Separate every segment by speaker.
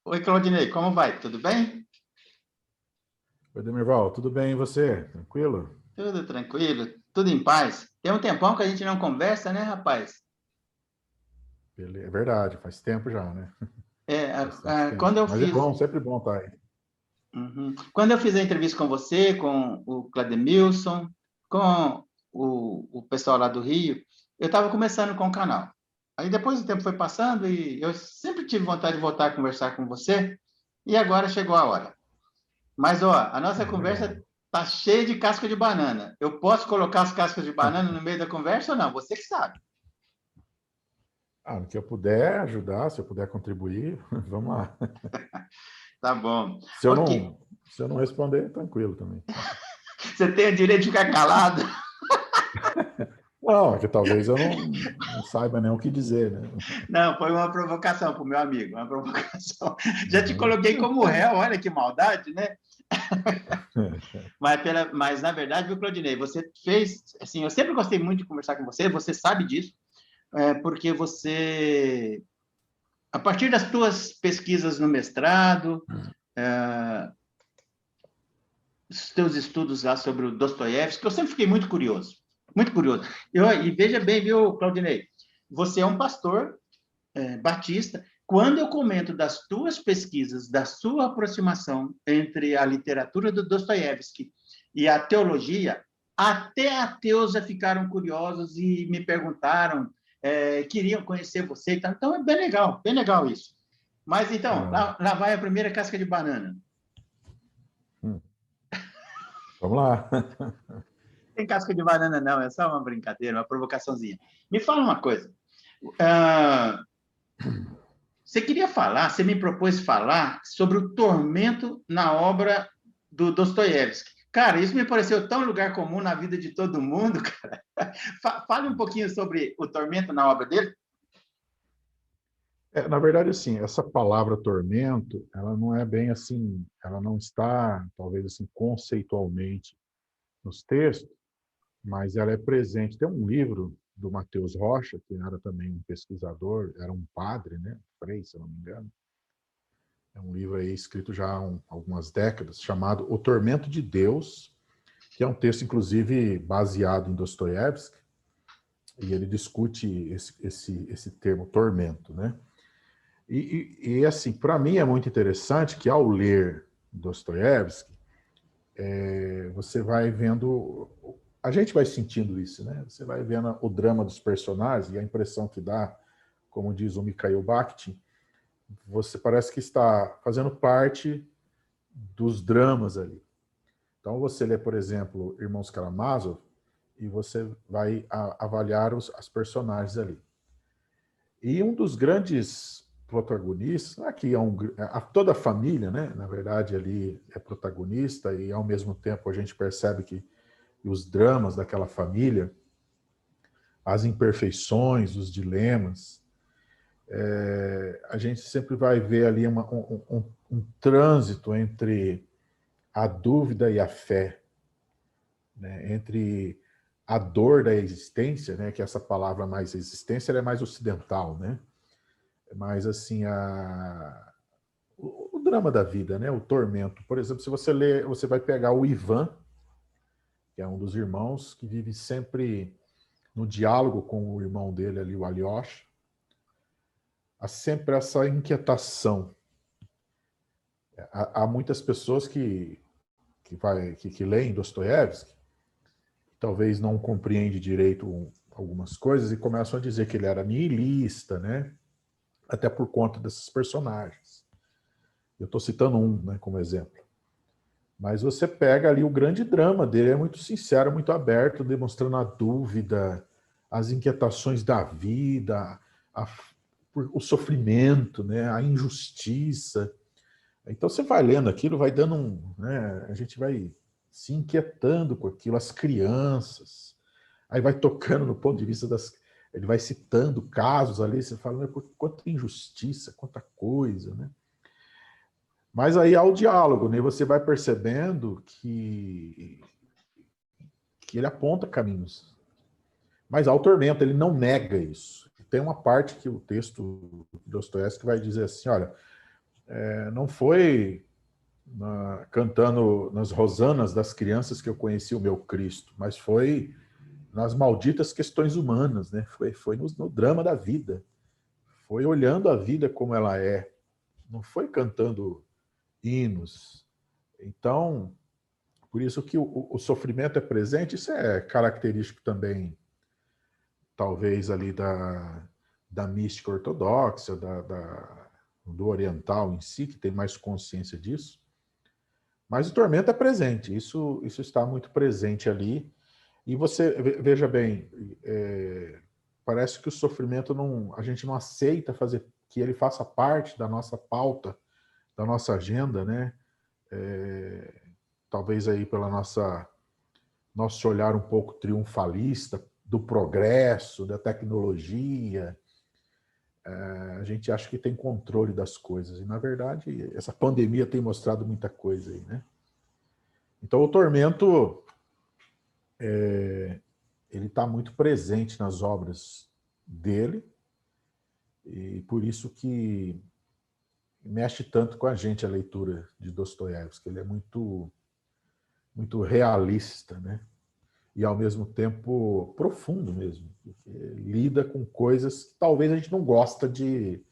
Speaker 1: Oi, Claudinei, como vai? Tudo bem?
Speaker 2: Oi, Demerval, tudo bem e você? Tranquilo?
Speaker 1: Tudo tranquilo, tudo em paz. Tem um tempão que a gente não conversa, né, rapaz?
Speaker 2: É verdade, faz tempo já, né?
Speaker 1: É,
Speaker 2: Bastante tempo.
Speaker 1: quando eu
Speaker 2: Mas é
Speaker 1: fiz,
Speaker 2: bom, sempre bom estar aí.
Speaker 1: quando eu fiz a entrevista com você, com o Clademilson, com o pessoal lá do Rio, eu estava começando com o canal. Aí depois o tempo foi passando e eu sempre tive vontade de voltar a conversar com você, e agora chegou a hora. Mas, ó, a nossa conversa
Speaker 2: Legal.
Speaker 1: tá cheia de casca de banana. Eu posso colocar as cascas de banana no meio da conversa ou não? Você que sabe.
Speaker 2: Ah, no que eu puder ajudar, se eu puder contribuir, vamos lá.
Speaker 1: Tá bom.
Speaker 2: Se eu
Speaker 1: Ok.
Speaker 2: não, se eu não responder, tranquilo também.
Speaker 1: Você tem o direito de ficar calado?
Speaker 2: Não, é que talvez eu não saiba nem o que dizer, né?
Speaker 1: Não, foi uma provocação para o meu amigo, uma provocação. Já te
Speaker 2: Uhum.
Speaker 1: coloquei como réu, olha que maldade, né? Mas na verdade, viu, Claudinei, você fez, assim, eu sempre gostei muito de conversar com você sabe disso, porque você, a partir das tuas pesquisas no mestrado, os teus estudos lá sobre o Dostoiévski, que eu sempre fiquei muito curioso, muito curioso. E veja bem, viu, Claudinei, você é um pastor batista. Quando eu comento das tuas pesquisas, da sua aproximação entre a literatura do Dostoiévski e a teologia, até ateus já ficaram curiosos e me perguntaram, queriam conhecer você. Então, é bem legal isso. Mas então,
Speaker 2: Legal.
Speaker 1: lá vai a primeira casca de banana.
Speaker 2: Hum, Vamos lá.
Speaker 1: Tem casca de banana, não, é só uma brincadeira, uma provocaçãozinha. Me fala uma coisa. Ah, você queria falar, você me propôs falar sobre o tormento na obra do Dostoiévski. Cara, isso me pareceu tão lugar comum na vida de todo mundo, cara. Fale um pouquinho sobre o tormento na obra dele.
Speaker 2: Na verdade, assim, essa palavra tormento, ela não é bem assim, ela não está, talvez assim, conceitualmente nos textos, mas ela é presente. Tem um livro do Matheus Rocha, que era também um pesquisador, era um padre, né? Frei, se eu não me engano. É um livro aí escrito já há algumas décadas, chamado O Tormento de Deus, que é um texto, inclusive, baseado em Dostoiévski, e ele discute esse termo tormento, né? Assim, para mim é muito interessante que ao ler Dostoiévski, você vai vendo, a gente vai sentindo isso, né? Você vai vendo o drama dos personagens e a impressão que dá, como diz o Mikhail Bakhtin, você parece que está fazendo parte dos dramas ali. Então você lê, por exemplo, Irmãos Karamazov e você vai avaliar as personagens ali. E um dos grandes protagonistas, aqui toda a família, né, na verdade, ali é protagonista e, ao mesmo tempo, a gente percebe que os dramas daquela família, as imperfeições, os dilemas, a gente sempre vai ver ali um trânsito entre a dúvida e a fé, né, entre a dor da existência, né, que essa palavra mais existência ela é mais ocidental, né? Mas assim o drama da vida, né, o tormento. Por exemplo, se você ler, você vai pegar o Ivan, que é um dos irmãos que vive sempre no diálogo com o irmão dele ali, o Alyosha, há sempre essa inquietação. Há muitas pessoas que leem Dostoiévski, talvez não compreendem direito algumas coisas e começam a dizer que ele era nihilista, né? Até por conta desses personagens. Eu estou citando um, né, como exemplo. Mas você pega ali o grande drama dele, é muito sincero, muito aberto, demonstrando a dúvida, as inquietações da vida, a, o sofrimento, né, a injustiça. Então você vai lendo aquilo, vai dando né, a gente vai se inquietando com aquilo, as crianças, aí vai tocando no ponto de vista ele vai citando casos ali, você fala, né, quanta injustiça, quanta coisa, né? Mas aí há o diálogo, né? Você vai percebendo que ele aponta caminhos. Mas há o tormento, ele não nega isso. Tem uma parte que o texto de Dostoiévski vai dizer assim, olha, não foi cantando nas rosanas das crianças que eu conheci o meu Cristo, mas foi nas malditas questões humanas, né? Foi no drama da vida. Foi olhando a vida como ela é. Não foi cantando hinos. Então, por isso que o sofrimento é presente. Isso é característico também, talvez, ali da mística ortodoxa, do oriental em si, que tem mais consciência disso. Mas o tormento é presente. Isso está muito presente ali. E você, veja bem, parece que o sofrimento a gente não aceita que ele faça parte da nossa pauta, da nossa agenda, né? Talvez aí pela nosso olhar um pouco triunfalista do progresso, da tecnologia, a gente acha que tem controle das coisas. E, na verdade, essa pandemia tem mostrado muita coisa aí, né? Então, o tormento ele está muito presente nas obras dele, e por isso que mexe tanto com a gente a leitura de Dostoiévski. Ele é muito, muito realista, né? E, ao mesmo tempo, profundo mesmo. Porque lida com coisas que talvez a gente não gosta de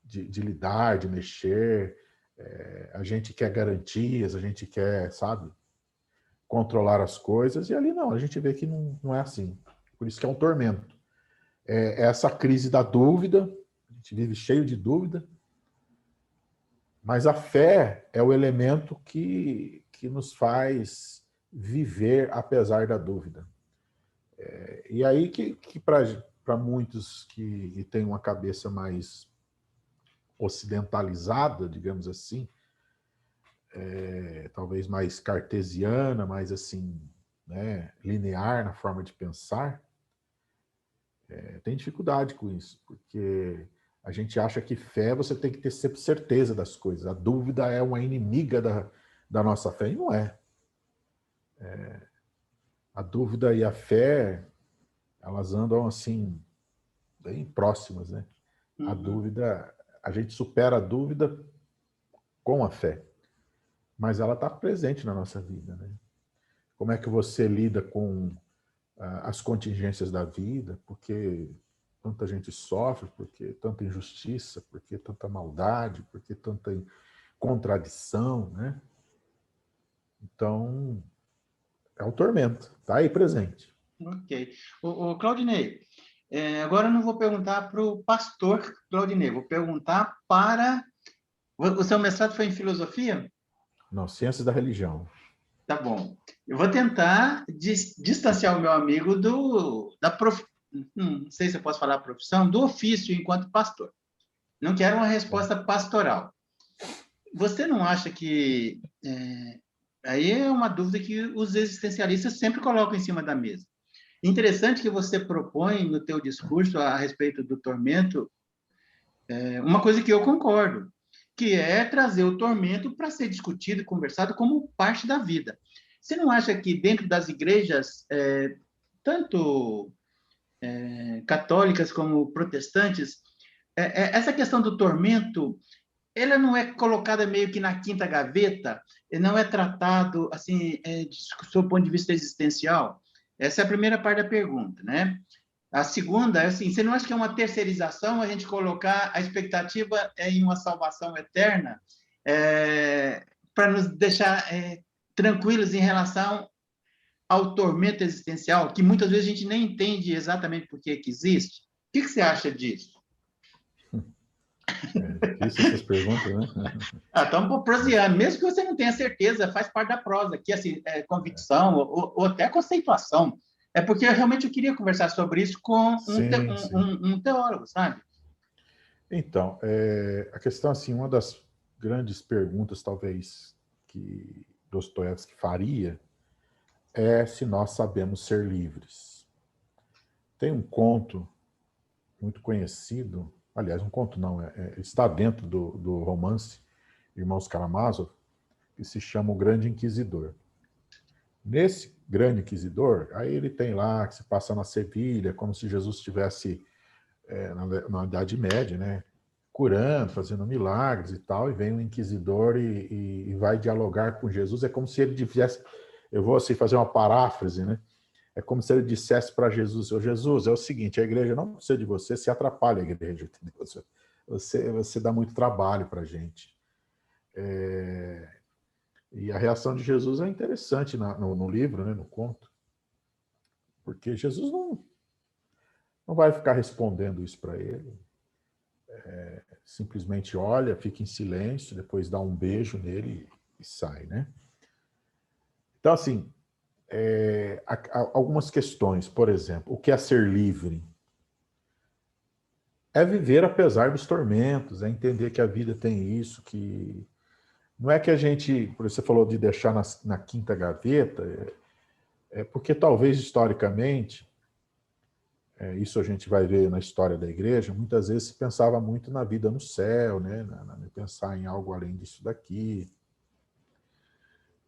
Speaker 2: lidar, de mexer. A gente quer garantias, a gente quer, sabe, controlar as coisas, e ali não, a gente vê que não é assim. Por isso que é um tormento. É essa crise da dúvida, a gente vive cheio de dúvida, mas a fé é o elemento que nos faz viver apesar da dúvida. E aí que para muitos que têm uma cabeça mais ocidentalizada, digamos assim, talvez mais cartesiana, mais assim, né, linear na forma de pensar, tem dificuldade com isso, porque a gente acha que fé você tem que ter sempre certeza das coisas. A dúvida é uma inimiga da nossa fé, e não é. A dúvida e a fé, elas andam assim, bem próximas, né? A dúvida, a gente supera a dúvida com a fé, mas ela está presente na nossa vida, né? Como é que você lida com as contingências da vida, porque tanta gente sofre, porque tanta injustiça, porque tanta maldade, porque tanta contradição, né? Então, é o tormento, está aí presente.
Speaker 1: Ok. Claudinei, agora eu não vou perguntar para o pastor Claudinei, vou perguntar para... O seu mestrado foi em filosofia?
Speaker 2: Não, ciências da religião.
Speaker 1: Tá bom. Eu vou tentar distanciar o meu amigo não sei se eu posso falar profissão, do ofício enquanto pastor. Não quero uma resposta pastoral. Você não acha que... aí é uma dúvida que os existencialistas sempre colocam em cima da mesa. Interessante que você propõe no teu discurso a respeito do tormento, uma coisa que eu concordo, que é trazer o tormento para ser discutido e conversado como parte da vida. Você não acha que dentro das igrejas, tanto católicas como protestantes, essa questão do tormento, ela não é colocada meio que na quinta gaveta, não é tratado assim, sob o ponto de vista existencial? Essa é a primeira parte da pergunta, né? A segunda é assim, você não acha que é uma terceirização a gente colocar a expectativa em uma salvação eterna, para nos deixar tranquilos em relação ao tormento existencial, que muitas vezes a gente nem entende exatamente por que existe? O que você acha disso?
Speaker 2: Difícil essas perguntas, né?
Speaker 1: Estamos proseando, mesmo que você não tenha certeza, faz parte da prosa, que assim, convicção ou até conceituação. É porque realmente eu queria conversar sobre isso com
Speaker 2: Sim, sim.
Speaker 1: um teólogo, sabe?
Speaker 2: Então, a questão, assim, uma das grandes perguntas, talvez, que Dostoiévski faria é se nós sabemos ser livres. Tem um conto muito conhecido, aliás, um conto não, está dentro do romance Irmãos Karamazov, que se chama O Grande Inquisidor. Nesse Grande Inquisidor, aí ele tem lá que se passa na Sevilha, como se Jesus estivesse na Idade Média, né? curando, fazendo milagres e tal, e vem um inquisidor e vai dialogar com Jesus. É como se ele dissesse, eu vou assim fazer uma paráfrase, né? É como se ele dissesse para Jesus, ô Jesus, é o seguinte, a igreja não precisa de você, se atrapalha a igreja, entendeu? Você dá muito trabalho para a gente. E a reação de Jesus é interessante no livro, né, no conto, porque Jesus não vai ficar respondendo isso para ele. Simplesmente olha, fica em silêncio, depois dá um beijo nele e sai, né? Então, assim, algumas questões, por exemplo, o que é ser livre? É viver apesar dos tormentos, é entender que a vida tem isso, que não é que a gente, por isso você falou de deixar na quinta gaveta, é porque talvez historicamente, isso a gente vai ver na história da igreja, muitas vezes se pensava muito na vida no céu, né? Pensar em algo além disso daqui,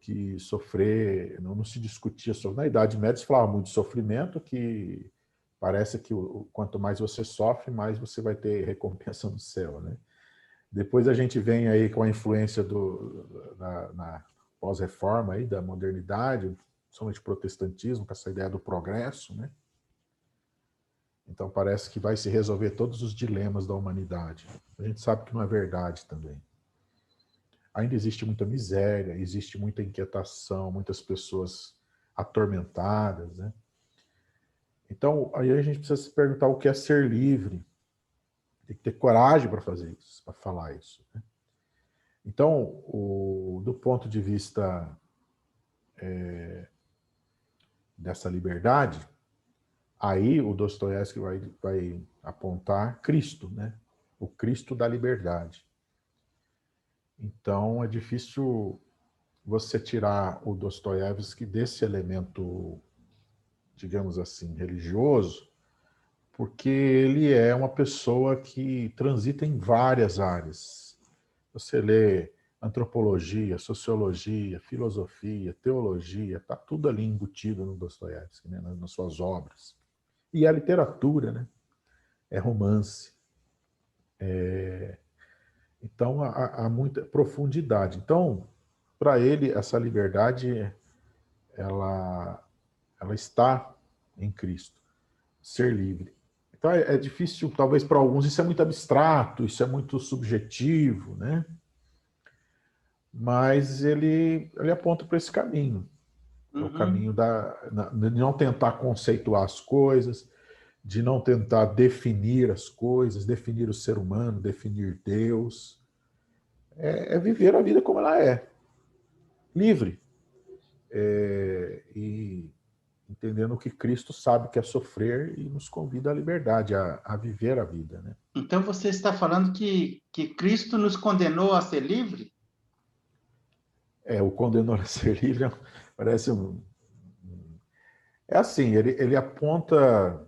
Speaker 2: que sofrer, não se discutia sobre. Na Idade Média se falava muito de sofrimento, que parece que quanto mais você sofre, mais você vai ter recompensa no céu, né? Depois a gente vem aí com a influência na pós-reforma aí, da modernidade, somente protestantismo, com essa ideia do progresso, né? Então parece que vai se resolver todos os dilemas da humanidade. A gente sabe que não é verdade também. Ainda existe muita miséria, existe muita inquietação, muitas pessoas atormentadas, né? Então, aí a gente precisa se perguntar o que é ser livre. Tem que ter coragem para fazer isso, para falar isso, né? Então, do ponto de vista dessa liberdade, aí o Dostoiévski vai apontar Cristo, né? O Cristo da liberdade. Então, é difícil você tirar o Dostoiévski desse elemento, digamos assim, religioso, porque ele é uma pessoa que transita em várias áreas. Você lê antropologia, sociologia, filosofia, teologia, está tudo ali embutido no Dostoiévski, né, nas suas obras. E a literatura, né? É romance. Então, há muita profundidade. Então, para ele, essa liberdade, ela está em Cristo. Ser livre. Então, é difícil, talvez para alguns, isso é muito abstrato, isso é muito subjetivo, né? Mas ele aponta para esse caminho. É o caminho de não tentar conceituar as coisas, de não tentar definir as coisas, definir o ser humano, definir Deus. É viver a vida como ela é, livre. E entendendo que Cristo sabe que é sofrer e nos convida à liberdade, a viver a vida, né?
Speaker 1: Então você está falando que Cristo nos condenou a ser livre?
Speaker 2: O condenou a ser livre parece um... É assim, ele aponta...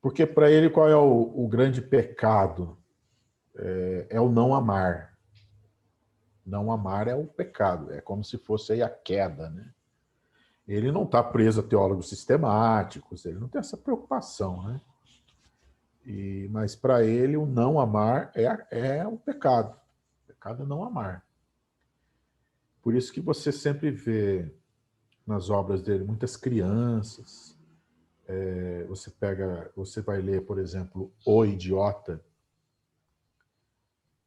Speaker 2: Porque para ele qual é o grande pecado? É o não amar. Não amar é o pecado, é como se fosse aí a queda, né? Ele não está preso a teólogos sistemáticos, ele não tem essa preocupação, né? Mas para ele o não amar é o pecado. O pecado é não amar. Por isso que você sempre vê nas obras dele muitas crianças. Você vai ler, por exemplo, O Idiota,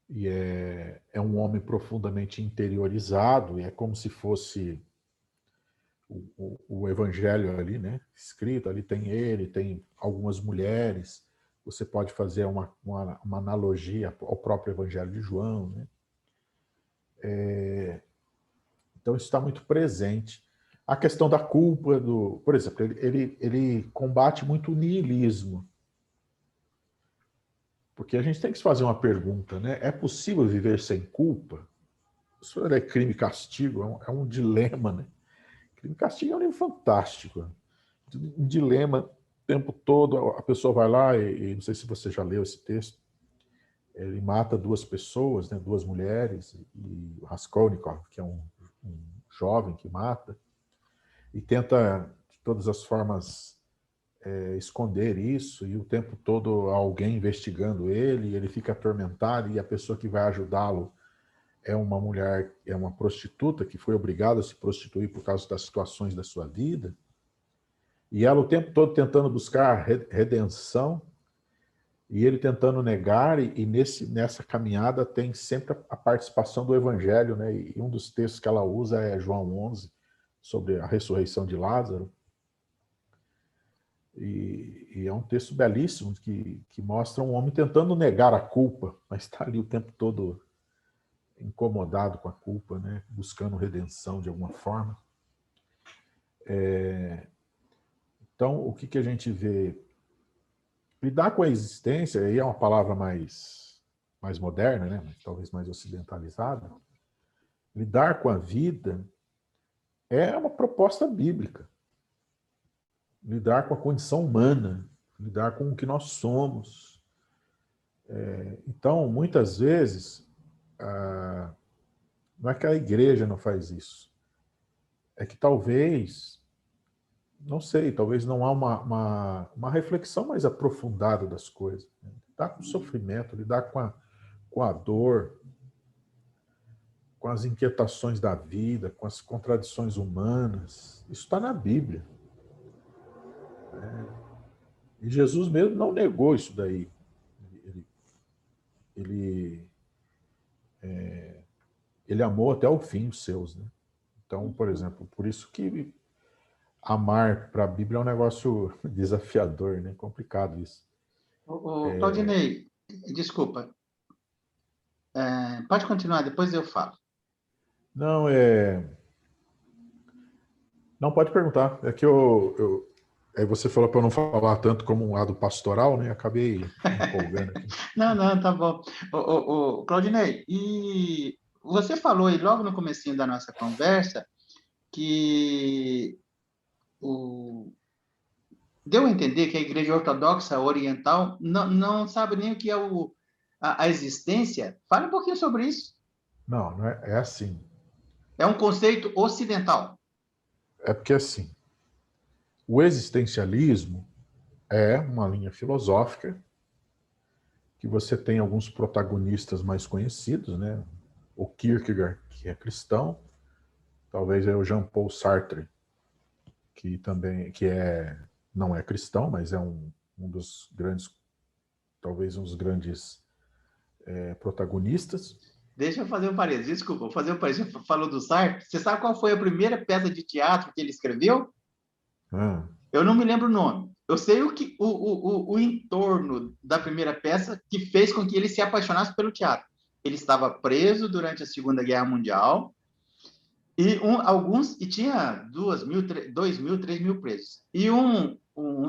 Speaker 2: e é um homem profundamente interiorizado, e é como se fosse o evangelho ali, né? Escrito, ali tem ele, tem algumas mulheres. Você pode fazer uma analogia ao próprio evangelho de João, né? Então isso está muito presente. A questão da culpa, por exemplo, ele combate muito o niilismo. Porque a gente tem que se fazer uma pergunta, né? É possível viver sem culpa? Isso é crime e castigo, é um dilema, né? Crime e castigo é um livro fantástico. Um dilema o tempo todo. A pessoa vai lá e não sei se você já leu esse texto. Ele mata duas pessoas, né? Duas mulheres, e o Raskolnikov, que é um jovem que mata, e tenta de todas as formas esconder isso, e o tempo todo alguém investigando ele, ele fica atormentado, e a pessoa que vai ajudá-lo é uma mulher, é uma prostituta que foi obrigada a se prostituir por causa das situações da sua vida, e ela o tempo todo tentando buscar redenção, e ele tentando negar, e nessa caminhada tem sempre a participação do Evangelho, né? E um dos textos que ela usa é João 11, sobre a ressurreição de Lázaro. E é um texto belíssimo que mostra um homem tentando negar a culpa, mas está ali o tempo todo incomodado com a culpa, né? Buscando redenção de alguma forma. Então, o que a gente vê? Lidar com a existência, aí é uma palavra mais moderna, né? Mas talvez mais ocidentalizada. Lidar com a vida é uma proposta bíblica. Lidar com a condição humana, lidar com o que nós somos. Então, muitas vezes, não é que a igreja não faz isso, é que talvez, não sei, talvez não há uma reflexão mais aprofundada das coisas. Né? Lidar com o sofrimento, lidar com a dor, com as inquietações da vida, com as contradições humanas. Isso está na Bíblia. E Jesus mesmo não negou isso daí. Ele, ele amou até o fim os seus. Né? Então, por exemplo, por isso que amar para a Bíblia é um negócio desafiador, né? Complicado isso.
Speaker 1: Claudinei, desculpa. Pode continuar, depois eu falo.
Speaker 2: Não, não pode perguntar. É que aí você falou para eu não falar tanto como um lado pastoral, né? Acabei me empolgando aqui.
Speaker 1: Não, tá bom. Claudinei, e você falou aí logo no comecinho da nossa conversa que deu a entender que a Igreja Ortodoxa Oriental não sabe nem o que é a existência. Fale um pouquinho sobre isso.
Speaker 2: Não é assim.
Speaker 1: É um conceito ocidental.
Speaker 2: É porque assim, o existencialismo é uma linha filosófica que você tem alguns protagonistas mais conhecidos, né? O Kierkegaard, que é cristão, talvez é o Jean-Paul Sartre, que também não é cristão, mas é um dos grandes, talvez um dos grandes protagonistas.
Speaker 1: Deixa eu fazer um parênteses, desculpa, vou fazer um parênteses. Você falou do Sartre. Você sabe qual foi a primeira peça de teatro que ele escreveu? Eu não me lembro o nome. Eu sei o entorno da primeira peça que fez com que ele se apaixonasse pelo teatro. Ele estava preso durante a Segunda Guerra Mundial e tinha 2.000, 3.000 presos. E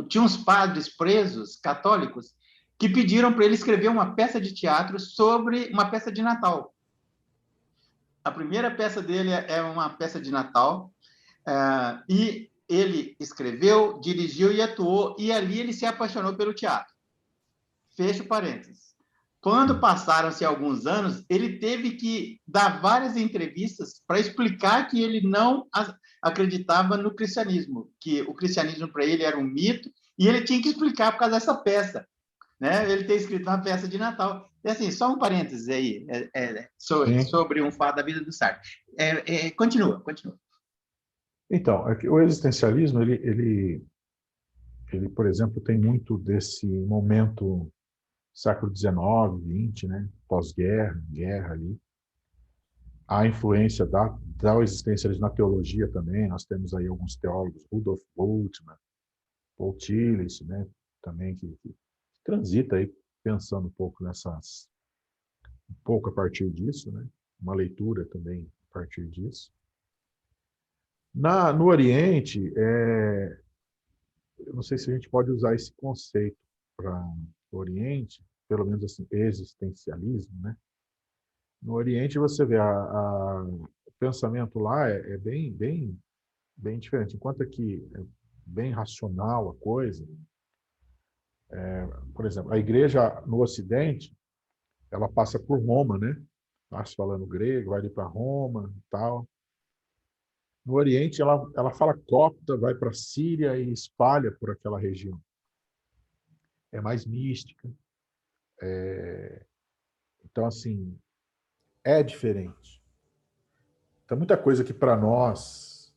Speaker 1: tinha uns padres presos católicos que pediram para ele escrever uma peça de teatro sobre uma peça de Natal. A primeira peça dele é uma peça de Natal, e ele escreveu, dirigiu e atuou, e ali ele se apaixonou pelo teatro. Fecho parênteses. Quando passaram-se alguns anos, ele teve que dar várias entrevistas para explicar que ele não acreditava no cristianismo, que o cristianismo para ele era um mito, e ele tinha que explicar por causa dessa peça, né? Ele ter escrito uma peça de Natal. E assim, só um parênteses aí sobre um fato da vida do Sartre. Continua.
Speaker 2: Então, o existencialismo, ele, por exemplo, tem muito desse momento século XIX, XX, né? Pós-guerra, guerra ali. A influência da existencialismo na teologia também. Nós temos aí alguns teólogos, Rudolf Bultmann, Paul Tillich, né? Também que transita aí pensando um pouco a partir disso, né? Uma leitura também a partir disso. No Oriente, eu não sei se a gente pode usar esse conceito para o Oriente, pelo menos assim, existencialismo, né? No Oriente você vê o pensamento lá é bem diferente. Enquanto aqui é bem racional a coisa, por exemplo, a igreja no Ocidente, ela passa por Roma, né? Nasce falando grego, vai ali para Roma e tal. No Oriente, ela fala copta, vai para a Síria e espalha por aquela região. É mais mística. Então, assim, é diferente. Então, muita coisa que para nós...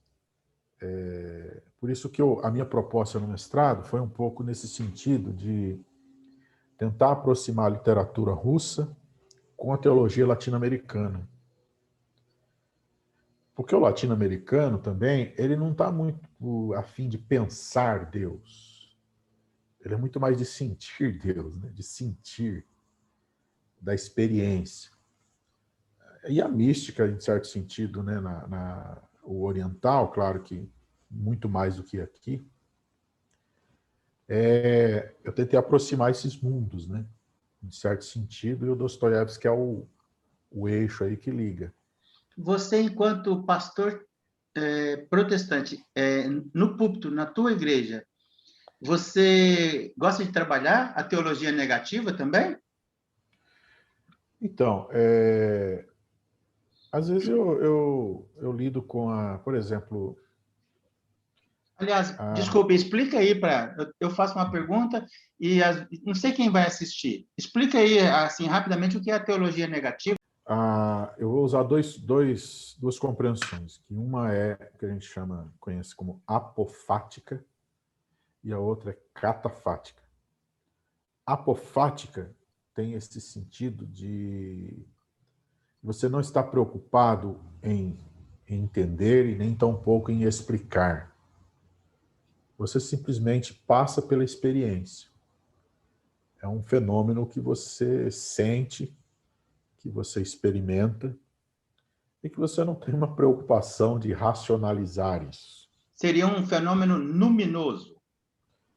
Speaker 2: Por isso que a minha proposta no mestrado foi um pouco nesse sentido de tentar aproximar a literatura russa com a teologia latino-americana. Porque o latino-americano também, ele não está muito a fim de pensar Deus. Ele é muito mais de sentir Deus, né? De sentir, da experiência. E a mística, em certo sentido, né? O oriental, claro que muito mais do que aqui, eu tentei aproximar esses mundos, né? Em certo sentido, e o Dostoiévski é o eixo aí que liga.
Speaker 1: Você, enquanto pastor protestante, no púlpito, na tua igreja, você gosta de trabalhar a teologia negativa também?
Speaker 2: Então, às vezes eu lido com por exemplo...
Speaker 1: Aliás, desculpe, explica aí para... Eu faço uma pergunta e não sei quem vai assistir. Explica aí, assim, rapidamente, o que é a teologia negativa.
Speaker 2: Eu vou usar duas compreensões. Que uma é o que a gente conhece como apofática e a outra é catafática. Apofática tem esse sentido de você não está preocupado em entender e nem tampouco em explicar. Você simplesmente passa pela experiência. É um fenômeno que você sente, que você experimenta, e que você não tem uma preocupação de racionalizar isso.
Speaker 1: Seria um fenômeno luminoso.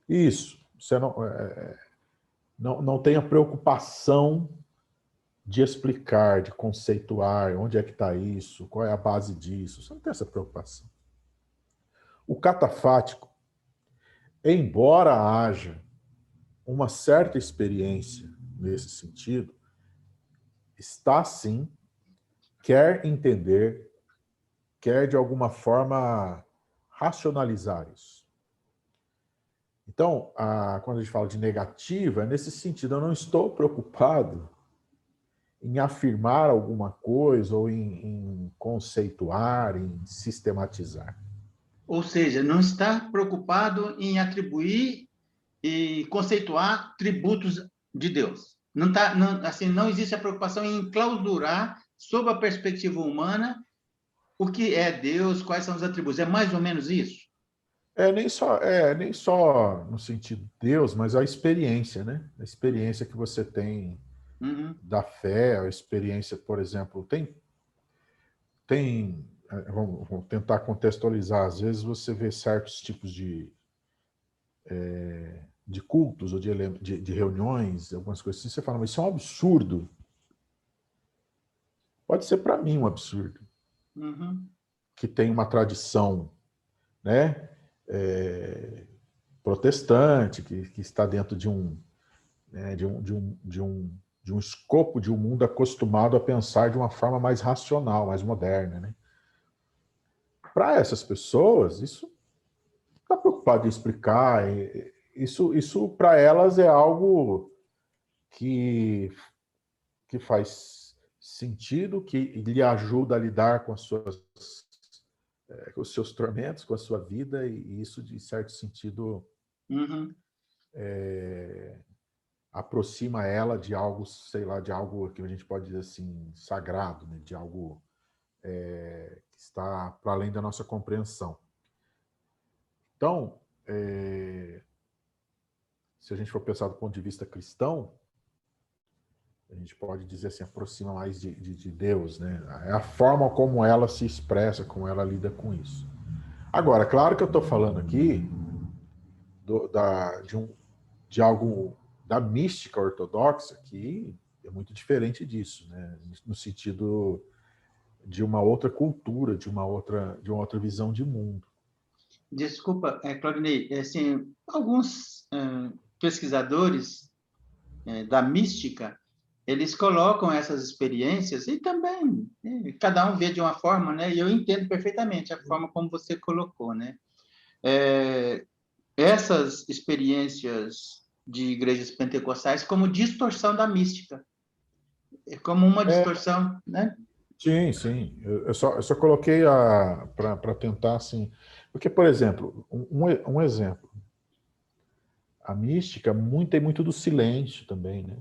Speaker 2: Isso. Você não tem a preocupação de explicar, de conceituar onde é que está isso, qual é a base disso. Você não tem essa preocupação. O catafático, embora haja uma certa experiência nesse sentido, está sim, quer entender, quer de alguma forma racionalizar isso. Então, quando a gente fala de negativa, é nesse sentido, eu não estou preocupado em afirmar alguma coisa ou em conceituar, em sistematizar.
Speaker 1: Ou seja, não está preocupado em atribuir e conceituar tributos de Deus. Não existe a preocupação em enclausurar, sob a perspectiva humana, o que é Deus, quais são os atributos. É mais ou menos isso?
Speaker 2: Nem só no sentido de Deus, mas a experiência, né? A experiência que você tem da fé, a experiência, por exemplo, vamos tentar contextualizar. Às vezes você vê certos tipos de cultos ou de reuniões, algumas coisas assim, você fala, mas isso é um absurdo. Pode ser para mim um absurdo. Que tem uma tradição, né, protestante, que está dentro de um escopo de um mundo acostumado a pensar de uma forma mais racional, mais moderna, né? Para essas pessoas, isso não está preocupado em explicar. Isso para elas é algo que faz sentido, que lhe ajuda a lidar com com os seus tormentos, com a sua vida, e isso, de certo sentido, aproxima ela de algo, sei lá, de algo que a gente pode dizer assim, sagrado, né? De algo que está para além da nossa compreensão. Então, se a gente for pensar do ponto de vista cristão, a gente pode dizer assim, aproxima mais de Deus, né? É a forma como ela se expressa, como ela lida com isso. Agora, claro que eu estou falando aqui de algo da mística ortodoxa, que é muito diferente disso, né? No sentido de uma outra cultura, de uma outra visão de mundo.
Speaker 1: Desculpa, Claudinei, alguns pesquisadores da mística eles colocam essas experiências e também cada um vê de uma forma, né? E eu entendo perfeitamente a forma como você colocou, né? Essas experiências de igrejas pentecostais como distorção da mística, como uma distorção, né?
Speaker 2: Sim, sim. Eu só coloquei para tentar, assim... Porque, por exemplo, um exemplo. A mística tem muito do silêncio também, né?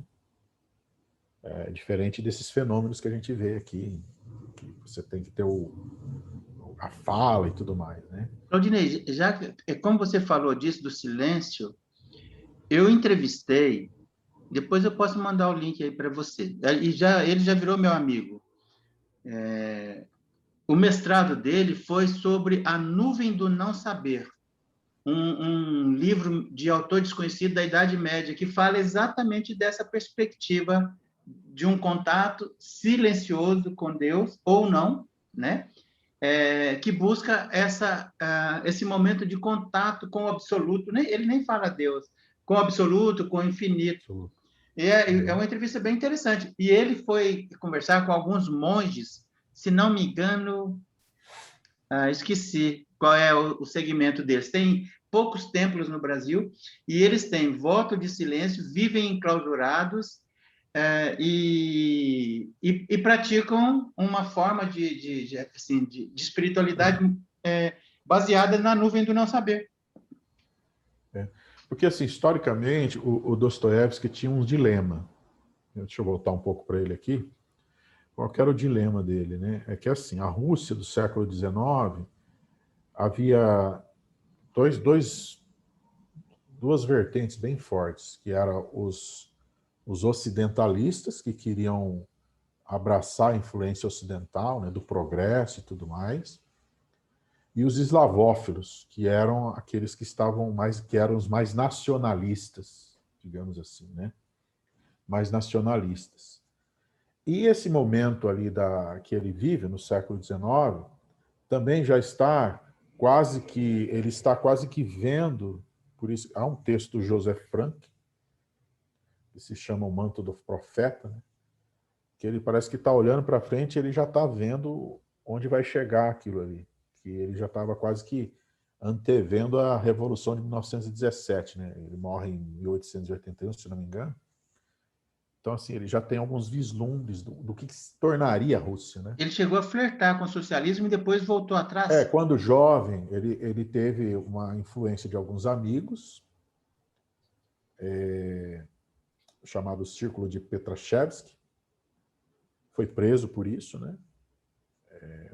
Speaker 2: É diferente desses fenômenos que a gente vê aqui, que você tem que ter a fala e tudo mais, né?
Speaker 1: Claudinei, como você falou disso, do silêncio, eu entrevistei, depois eu posso mandar o link aí para você, ele já virou meu amigo. O mestrado dele foi sobre A Nuvem do Não Saber, um livro de autor desconhecido da Idade Média, que fala exatamente dessa perspectiva de um contato silencioso com Deus, ou não, né? Que busca esse momento de contato com o absoluto. Ele nem fala Deus, com o absoluto, com o infinito. É uma entrevista bem interessante. E ele foi conversar com alguns monges, se não me engano, esqueci qual é o segmento deles. Tem poucos templos no Brasil e eles têm voto de silêncio, vivem enclausurados e praticam uma forma de espiritualidade baseada na nuvem do não saber.
Speaker 2: Porque, assim, historicamente, o Dostoiévski tinha um dilema. Deixa eu voltar um pouco para ele aqui. Qual que era o dilema dele, né? É que, assim, a Rússia do século XIX havia duas vertentes bem fortes, que eram os ocidentalistas, que queriam abraçar a influência ocidental, né, do progresso e tudo mais, e os eslavófilos, que eram aqueles que eram os mais nacionalistas, digamos assim, né? Mais nacionalistas. E esse momento ali que ele vive, no século XIX, também já ele está quase que vendo, por isso há um texto do Joseph Frank, que se chama O Manto do Profeta, né? Que ele parece que está olhando para frente e ele já está vendo onde vai chegar aquilo ali. Que ele já estava quase que antevendo a Revolução de 1917, né? Ele morre em 1881, se não me engano. Então, assim, ele já tem alguns vislumbres do que se tornaria a Rússia, né?
Speaker 1: Ele chegou a flertar com o socialismo e depois voltou atrás?
Speaker 2: Quando jovem, ele teve uma influência de alguns amigos, chamado Círculo de Petrashevsky, foi preso por isso, né?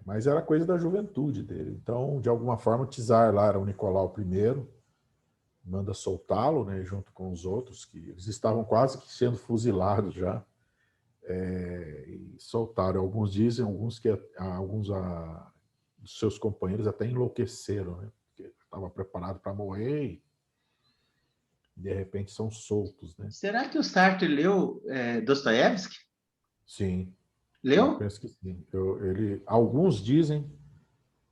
Speaker 2: Mas era coisa da juventude dele. Então, de alguma forma, o czar lá era o Nicolau I, manda soltá-lo, né, junto com os outros, que eles estavam quase que sendo fuzilados já, e soltaram. Alguns dizem, alguns dos seus companheiros até enlouqueceram, né, porque estava preparado para morrer e de repente são soltos, né?
Speaker 1: Será que o Sartre leu Dostoiévski?
Speaker 2: Sim, eu
Speaker 1: Leu?
Speaker 2: penso que sim. Alguns dizem,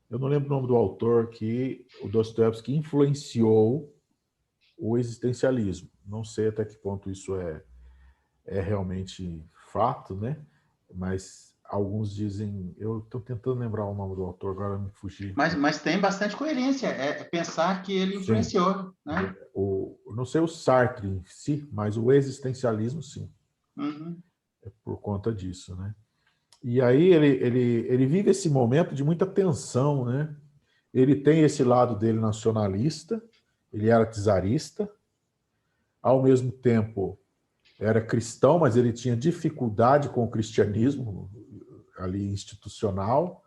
Speaker 2: eu não lembro o nome do autor, que o Dostoiévski influenciou o existencialismo. Não sei até que ponto isso é realmente fato, né? Mas alguns dizem... Eu estou tentando lembrar o nome do autor, agora me fugi.
Speaker 1: Mas tem bastante coerência. Pensar que ele
Speaker 2: Sim.
Speaker 1: influenciou, né?
Speaker 2: Não sei o Sartre em si, mas o existencialismo, sim.
Speaker 1: Uhum.
Speaker 2: É por conta disso, né? E aí ele vive esse momento de muita tensão, né? Ele tem esse lado dele nacionalista, ele era czarista, ao mesmo tempo era cristão, mas ele tinha dificuldade com o cristianismo ali institucional,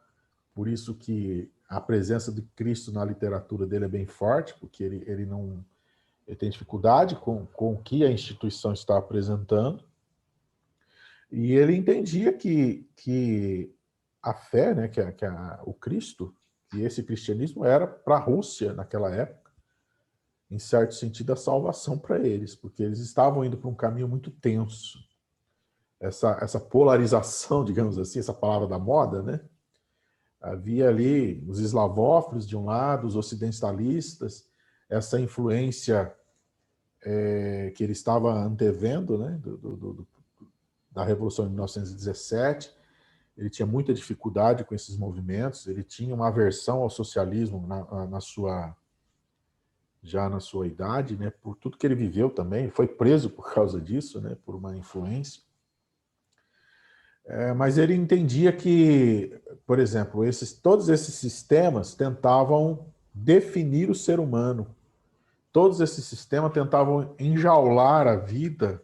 Speaker 2: por isso que a presença de Cristo na literatura dele é bem forte, porque ele tem dificuldade com o que a instituição está apresentando, e ele entendia que a fé, né, o Cristo, que esse cristianismo era para a Rússia naquela época, em certo sentido, a salvação para eles, porque eles estavam indo para um caminho muito tenso. Essa polarização, digamos assim, essa palavra da moda, né? Havia ali os eslavófilos de um lado, os ocidentalistas, essa influência que ele estava antevendo, né? da Revolução de 1917. Ele tinha muita dificuldade com esses movimentos, ele tinha uma aversão ao socialismo já na sua idade, né, por tudo que ele viveu também. Ele foi preso por causa disso, né, por uma influência. Mas ele entendia que, por exemplo, todos esses sistemas tentavam definir o ser humano. Todos esses sistemas tentavam enjaular a vida,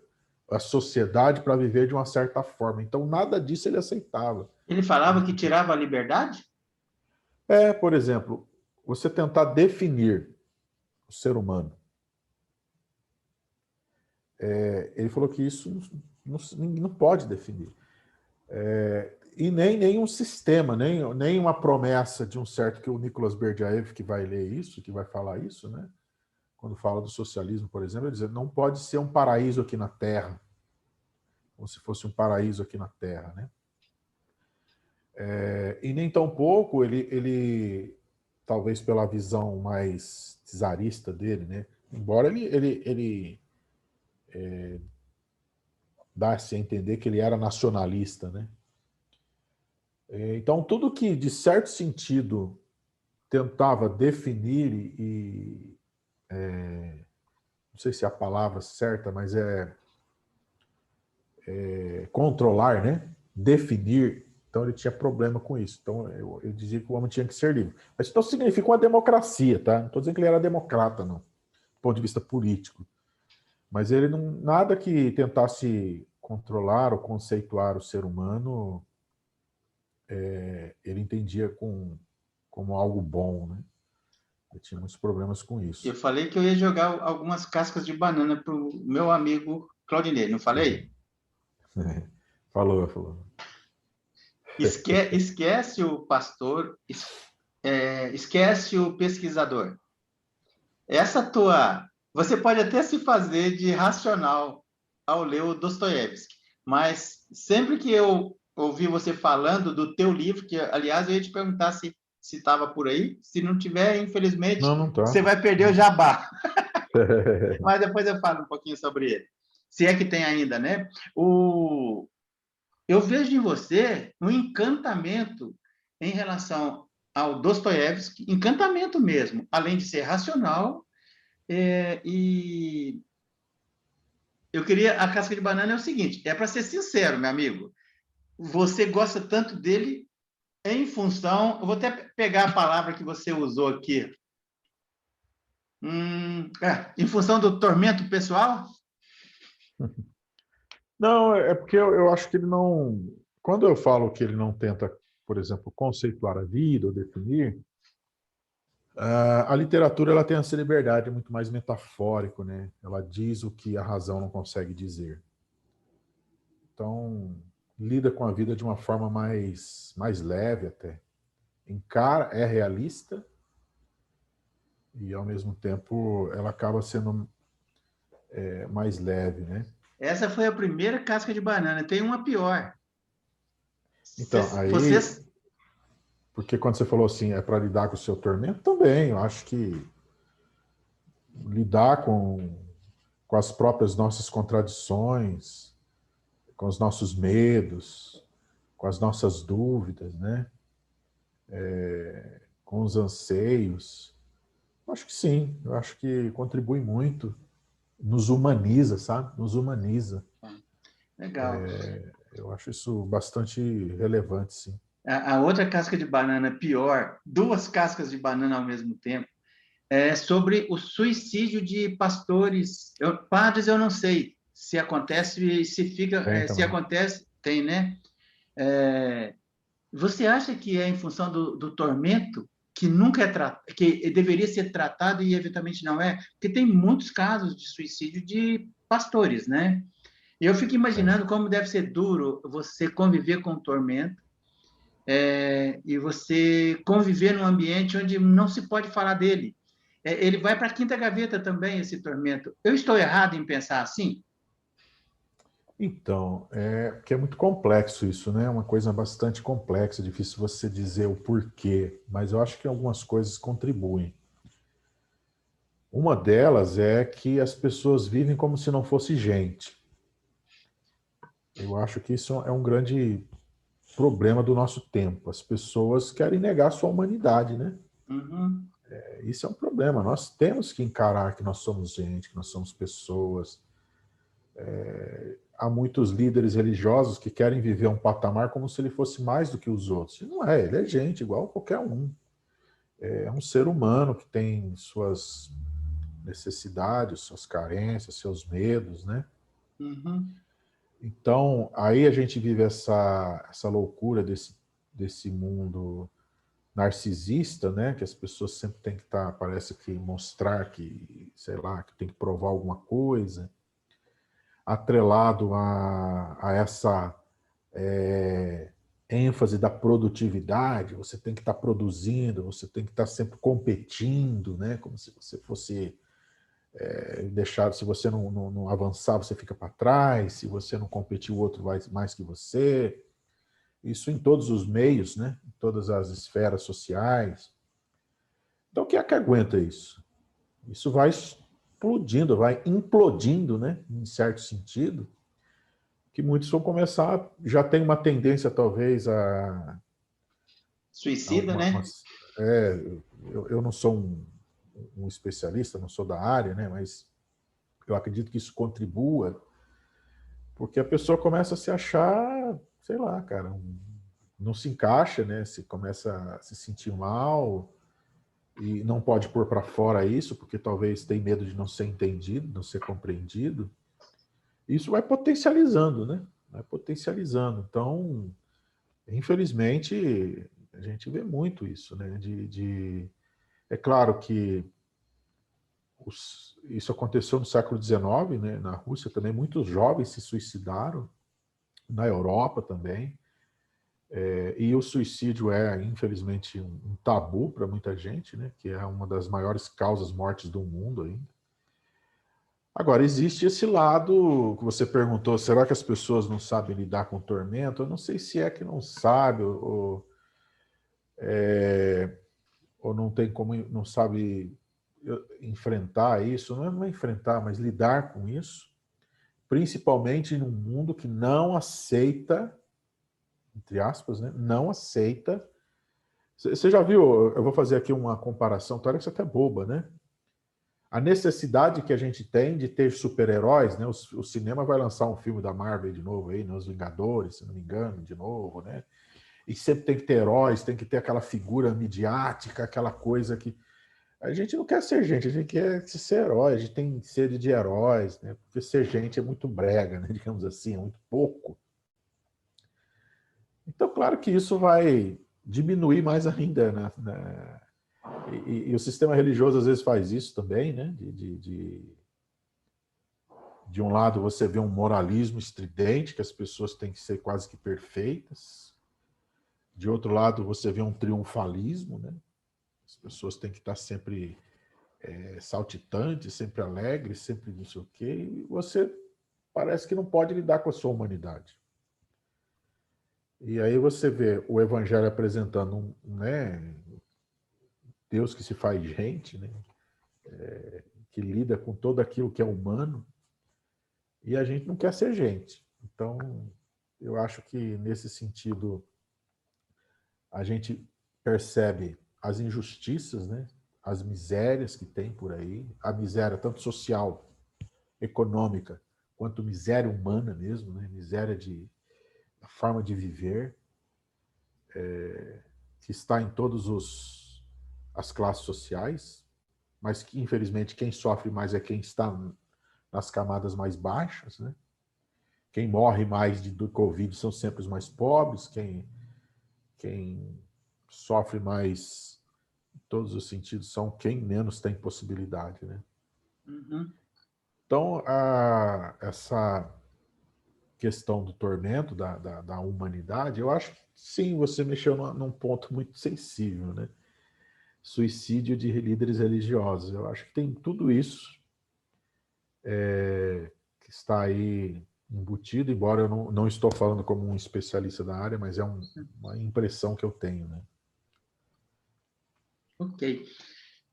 Speaker 2: a sociedade, para viver de uma certa forma. Então, nada disso ele aceitava.
Speaker 1: Ele falava que tirava a liberdade?
Speaker 2: Por exemplo, você tentar definir o ser humano. Ele falou que isso não pode definir. E nem um sistema, nem uma promessa de um certo, que o Nicolas Berdyaev, que vai ler isso, que vai falar isso, né? Quando fala do socialismo, por exemplo, ele diz: não pode ser um paraíso aqui na Terra, como se fosse um paraíso aqui na Terra, né? E nem tampouco ele, talvez pela visão mais czarista dele, né? Embora ele dá-se a entender que ele era nacionalista, né? Então, tudo que, de certo sentido, tentava definir não sei se é a palavra certa, mas controlar, né? Definir. Então, ele tinha problema com isso. Então, eu dizia que o homem tinha que ser livre. Mas isso não significa uma democracia, tá? Não estou dizendo que ele era democrata, não, do ponto de vista político. Mas ele não, nada que tentasse controlar ou conceituar o ser humano, ele entendia como algo bom, né? Eu tinha muitos problemas com isso.
Speaker 1: Eu falei que eu ia jogar algumas cascas de banana para o meu amigo Claudinei, não falei?
Speaker 2: Falou.
Speaker 1: Esquece o pastor, esquece o pesquisador. Você pode até se fazer de racional ao ler o Dostoiévski, mas sempre que eu ouvi você falando do teu livro, que, aliás, eu ia te perguntar se estava por aí, se não tiver, infelizmente,
Speaker 2: Não tá.
Speaker 1: você vai perder o jabá. Mas depois eu falo um pouquinho sobre ele. Se é que tem ainda, né? Eu vejo em você um encantamento em relação ao Dostoiévski, encantamento mesmo, além de ser racional. E eu queria... A casca de banana é o seguinte, para ser sincero, meu amigo, você gosta tanto dele em função... Eu vou até pegar a palavra que você usou aqui. Em função do tormento pessoal?
Speaker 2: Não, é porque eu acho que ele não... Quando eu falo que ele não tenta, por exemplo, conceituar a vida ou definir, a literatura ela tem essa liberdade muito mais metafórico, né? Ela diz o que a razão não consegue dizer. Então, lida com a vida de uma forma mais leve até. Encara, é realista e, ao mesmo tempo, ela acaba sendo mais leve, né?
Speaker 1: Essa foi a primeira casca de banana. Tem uma pior.
Speaker 2: Então, aí...
Speaker 1: Vocês...
Speaker 2: Porque quando você falou assim, é para lidar com o seu tormento, também, eu acho que lidar com as próprias nossas contradições, com os nossos medos, com as nossas dúvidas, né? Com os anseios. Eu acho que sim, eu acho que contribui muito, nos humaniza, sabe? Nos humaniza.
Speaker 1: Legal.
Speaker 2: Eu acho isso bastante relevante, sim.
Speaker 1: A outra casca de banana pior, duas cascas de banana ao mesmo tempo, é sobre o suicídio de pastores. Padres, eu não sei se acontece, se acontece, tem, né? Você acha que é em função do tormento que nunca que deveria ser tratado e eventualmente não é? Porque tem muitos casos de suicídio de pastores, né? E eu fico imaginando como deve ser duro você conviver com o tormento, e você conviver num ambiente onde não se pode falar dele. Ele vai para a quinta gaveta também, esse tormento. Eu estou errado em pensar assim?
Speaker 2: Então, porque é muito complexo isso, né? É uma coisa bastante complexa, difícil você dizer o porquê, mas eu acho que algumas coisas contribuem. Uma delas é que as pessoas vivem como se não fosse gente. Eu acho que isso é um grande problema do nosso tempo. As pessoas querem negar sua humanidade, né?
Speaker 1: Uhum.
Speaker 2: Isso é um problema. Nós temos que encarar que nós somos gente, que nós somos pessoas. Há muitos líderes religiosos que querem viver um patamar como se ele fosse mais do que os outros. E não é, ele é gente, igual qualquer um. É um ser humano que tem suas necessidades, suas carências, seus medos, né?
Speaker 1: Uhum.
Speaker 2: Então, aí a gente vive essa loucura desse mundo narcisista, né? Que as pessoas sempre têm que estar, parece que mostrar que, sei lá, que tem que provar alguma coisa, atrelado a essa é, ênfase da produtividade. Você tem que estar produzindo, você tem que estar sempre competindo, né? Como se você fosse deixar, se você não avançar, você fica para trás, se você não competir, o outro vai mais que você. Isso em todos os meios, né? Em todas as esferas sociais. Então, quem é que aguenta isso? Isso vai explodindo, vai implodindo, né? Em certo sentido, que muitos vão começar, já tem uma tendência, talvez, a
Speaker 1: Suicida, né?
Speaker 2: eu não sou um especialista, não sou da área, né? Mas eu acredito que isso contribua, porque a pessoa começa a se achar, sei lá, cara, não se encaixa, né? Se começa a se sentir mal e não pode pôr para fora isso, porque talvez tem medo de não ser entendido, não ser compreendido. Isso vai potencializando, né? Vai potencializando. Então, infelizmente, a gente vê muito isso, né? É claro que isso aconteceu no século XIX, né? Na Rússia também, muitos jovens se suicidaram, na Europa também. E o suicídio é, infelizmente, um tabu para muita gente, né? Que é uma das maiores causas mortes do mundo ainda. Agora, existe esse lado que você perguntou, será que as pessoas não sabem lidar com o tormento? Eu não sei se é que não sabe, ou não tem como, não sabe enfrentar isso, não é enfrentar, mas lidar com isso, principalmente num mundo que não aceita, entre aspas, né, não aceita. Você já viu, eu vou fazer aqui uma comparação, parece até boba, né? A necessidade que a gente tem de ter super-heróis, né? O cinema vai lançar um filme da Marvel de novo aí, né? Os Vingadores, se não me engano, de novo, né? E sempre tem que ter heróis, tem que ter aquela figura midiática, aquela coisa que a gente não quer ser gente, a gente quer ser herói, a gente tem sede de heróis, né? Porque ser gente é muito brega, né? Digamos assim, é muito pouco. Então, claro que isso vai diminuir mais ainda, né? E o sistema religioso às vezes faz isso também, né? De um lado você vê um moralismo estridente, que as pessoas têm que ser quase que perfeitas. De outro lado você vê um triunfalismo, né? As pessoas têm que estar sempre saltitantes, sempre alegres, sempre não sei o quê. E você parece que não pode lidar com a sua humanidade. E aí você vê o evangelho apresentando né, Deus que se faz gente, né? Que lida com todo aquilo que é humano, e a gente não quer ser gente. Então, eu acho que, nesse sentido, a gente percebe as injustiças, né? As misérias que tem por aí, a miséria tanto social, econômica, quanto miséria humana mesmo, né? Miséria da forma de viver, que está em todas as classes sociais, mas que, infelizmente, quem sofre mais é quem está nas camadas mais baixas, né? Quem morre mais do Covid são sempre os mais pobres, quem sofre mais em todos os sentidos são quem menos tem possibilidade, né?
Speaker 1: Uhum.
Speaker 2: Então, essa questão do tormento da humanidade, eu acho que sim, você mexeu num ponto muito sensível, né? Suicídio de líderes religiosos. Eu acho que tem tudo isso que está aí embutido, embora eu não estou falando como um especialista da área, mas é uma impressão que eu tenho, né?
Speaker 1: Ok.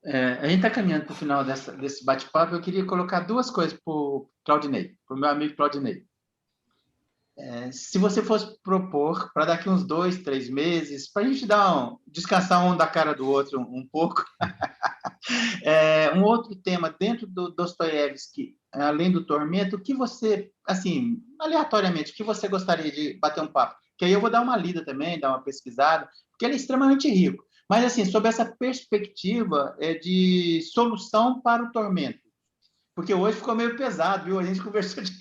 Speaker 1: A gente está caminhando para o final desse bate-papo. Eu queria colocar duas coisas para o Claudinei, para o meu amigo Claudinei. Se você fosse propor para daqui uns 2, 3 meses, para a gente descansar um da cara do outro um pouco, um outro tema dentro do Dostoiévski, além do tormento, o que você, assim, aleatoriamente, o que você gostaria de bater um papo? Que aí eu vou dar uma lida também, dar uma pesquisada, porque ele é extremamente rico. Mas, assim, sobre essa perspectiva de solução para o tormento. Porque hoje ficou meio pesado, viu? A gente conversou de...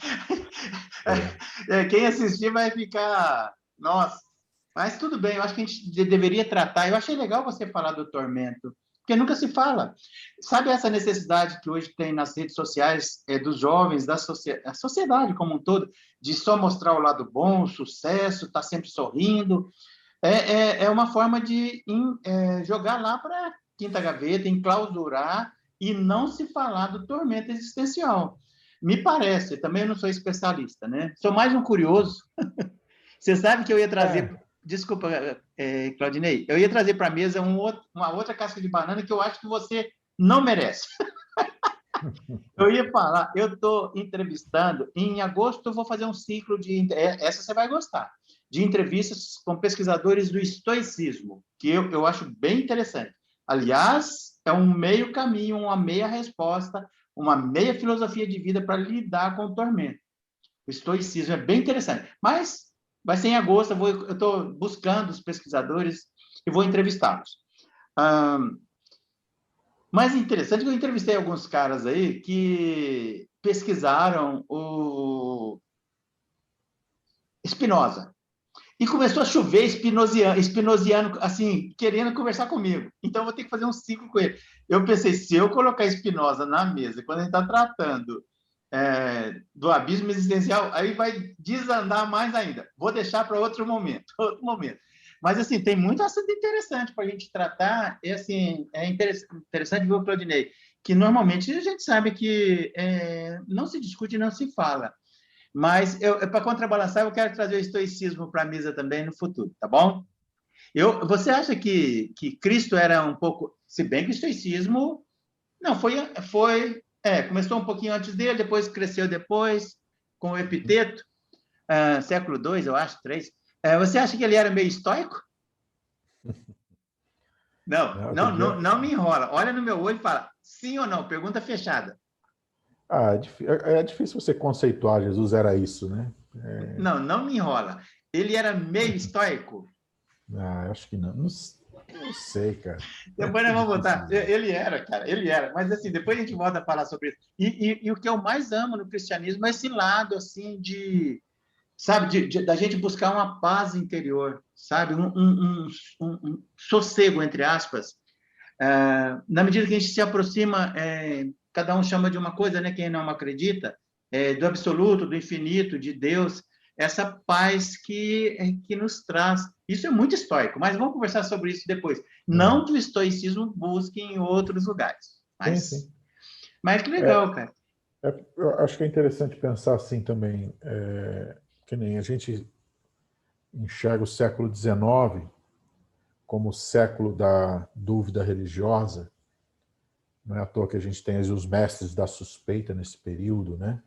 Speaker 1: Quem assistir vai ficar... Nossa! Mas tudo bem, eu acho que a gente deveria tratar. Eu achei legal você falar do tormento, porque nunca se fala. Sabe essa necessidade que hoje tem nas redes sociais dos jovens, da sociedade como um todo, de só mostrar o lado bom, o sucesso, estar sempre sorrindo? É uma forma de jogar lá para a quinta gaveta, enclausurar e não se falar do tormento existencial. Me parece, também eu não sou especialista, né? Sou mais um curioso. Você sabe que eu ia trazer... Desculpa, Claudinei, eu ia trazer para a mesa uma outra casca de banana que eu acho que você não merece. Eu ia falar, eu estou entrevistando, em agosto eu vou fazer um ciclo essa você vai gostar, de entrevistas com pesquisadores do estoicismo, que eu acho bem interessante. Aliás, é um meio caminho, uma meia resposta, uma meia filosofia de vida para lidar com o tormento. O estoicismo é bem interessante, mas vai ser em agosto, eu estou buscando os pesquisadores e vou entrevistá-los. Mais interessante que eu entrevistei alguns caras aí que pesquisaram o Spinoza. E começou a chover espinosiano, assim, querendo conversar comigo. Então, eu vou ter que fazer um ciclo com ele. Eu pensei, se eu colocar Spinoza na mesa, quando a gente está tratando do abismo existencial, aí vai desandar mais ainda. Vou deixar para outro momento. Mas, assim, tem muito assunto interessante para a gente tratar. E, assim, é interessante ver o Claudinei, que normalmente a gente sabe que não se discute e não se fala. Mas, para contrabalançar, eu quero trazer o estoicismo para a mesa também no futuro, tá bom? Você acha que Cristo era um pouco... Se bem que o estoicismo... Não, começou um pouquinho antes dele, depois cresceu depois, com o Epiteto, século II, eu acho, III. Você acha que ele era meio estoico? Não me enrola. Olha no meu olho e fala sim ou não. Pergunta fechada.
Speaker 2: É difícil você conceituar Jesus era isso, né?
Speaker 1: Não me enrola. Ele era meio estoico?
Speaker 2: Acho que não. Não sei, cara.
Speaker 1: Depois nós vamos voltar. Ele era, cara, ele era. Mas, assim, depois a gente volta a falar sobre isso. E o que eu mais amo no cristianismo é esse lado, assim, sabe, da gente buscar uma paz interior, sabe? Um sossego, entre aspas. Na medida que a gente se aproxima, cada um chama de uma coisa, né? Quem não acredita, do absoluto, do infinito, de Deus, essa paz que nos traz. Isso é muito estoico, mas vamos conversar sobre isso depois. Não que o estoicismo busque em outros lugares.
Speaker 2: Sim.
Speaker 1: Mas que legal, cara.
Speaker 2: Eu acho que é interessante pensar assim também, que nem a gente enxerga o século XIX como o século da dúvida religiosa. Não é à toa que a gente tem os mestres da suspeita nesse período, né?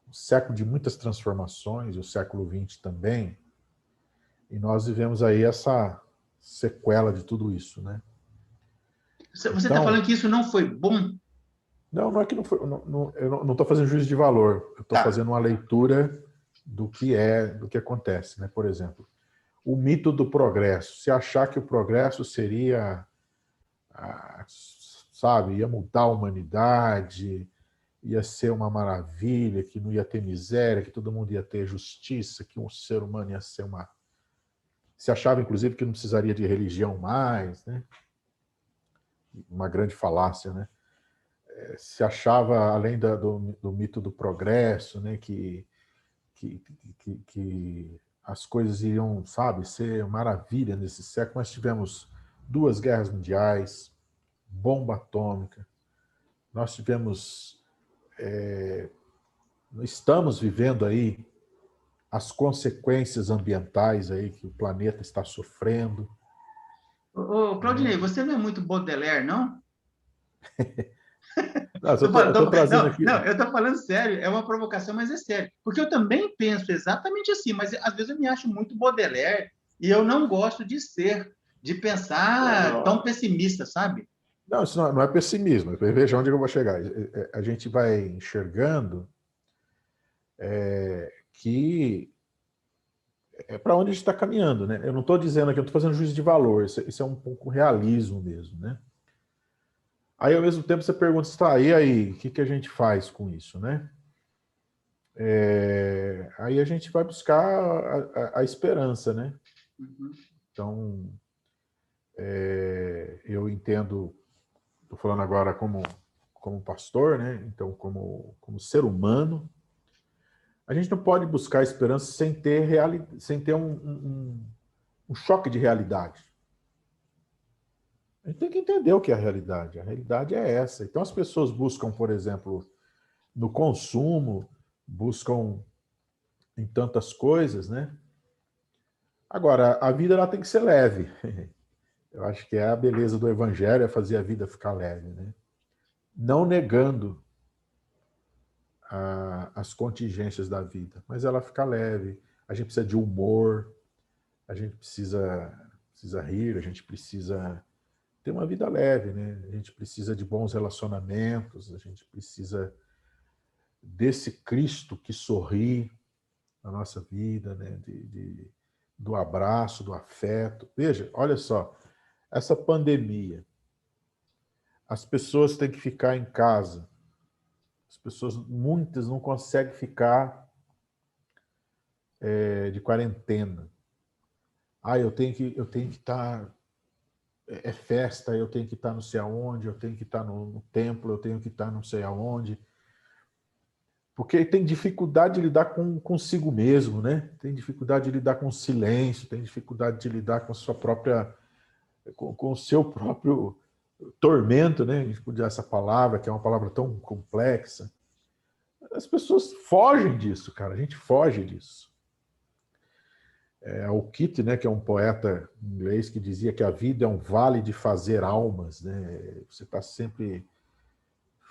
Speaker 2: O século de muitas transformações, o século XX também, e nós vivemos aí essa sequela de tudo isso, né?
Speaker 1: Você está falando que isso não foi bom?
Speaker 2: Não é que não foi. Eu não estou fazendo juízo de valor. Eu estou fazendo uma leitura do que acontece, né? Por exemplo, o mito do progresso. Se achar que o progresso seria, sabe, ia mudar a humanidade, ia ser uma maravilha, que não ia ter miséria, que todo mundo ia ter justiça, que um ser humano ia ser uma... Se achava, inclusive, que não precisaria de religião mais, né? Uma grande falácia, né? Se achava, além do mito do progresso, né? Que as coisas iriam, sabe, ser maravilha nesse século. Nós tivemos 2 guerras mundiais, bomba atômica, nós tivemos... estamos vivendo aí as consequências ambientais aí que o planeta está sofrendo.
Speaker 1: Claudinei, você não é muito Baudelaire, não?
Speaker 2: Não, eu tô trazendo aqui.
Speaker 1: Não, eu estou falando sério, é uma provocação, mas é sério. Porque eu também penso exatamente assim, mas às vezes eu me acho muito Baudelaire e eu não gosto de ser, de pensar tão pessimista, sabe?
Speaker 2: Não, isso não é pessimismo. Veja onde eu vou chegar. A gente vai enxergando que é para onde a gente está caminhando, né? Eu não estou dizendo aqui, eu estou fazendo juízo de valor. Isso é um pouco realismo mesmo, né? Aí, ao mesmo tempo, você pergunta, tá, e aí, o que a gente faz com isso, né? Aí a gente vai buscar a esperança, né?
Speaker 1: Uhum.
Speaker 2: Então, eu entendo, estou falando agora como pastor, né? Então, como ser humano, a gente não pode buscar esperança sem ter um choque de realidade. A gente tem que entender o que é a realidade. A realidade é essa. Então, as pessoas buscam, por exemplo, no consumo, buscam em tantas coisas, né? Agora, a vida ela tem que ser leve. Eu acho que é a beleza do evangelho, é fazer a vida ficar leve, né? Não negando as contingências da vida, mas ela fica leve. A gente precisa de humor, a gente precisa rir, a gente precisa ter uma vida leve, né? A gente precisa de bons relacionamentos, a gente precisa desse Cristo que sorri na nossa vida, né? Do abraço, do afeto. Veja, olha só, essa pandemia, as pessoas têm que ficar em casa. As pessoas, muitas, não conseguem ficar de quarentena. Eu tenho que estar é festa, eu tenho que estar não sei aonde, eu tenho que estar no templo, eu tenho que estar não sei aonde. Porque tem dificuldade de lidar consigo mesmo, né? Tem dificuldade de lidar com o silêncio, tem dificuldade de lidar com a sua própria, com o seu próprio tormento, né? A gente podia essa palavra, que é uma palavra tão complexa. As pessoas fogem disso, cara. A gente foge disso. O Keats, né, que é um poeta inglês, que dizia que a vida é um vale de fazer almas, né? Você está sempre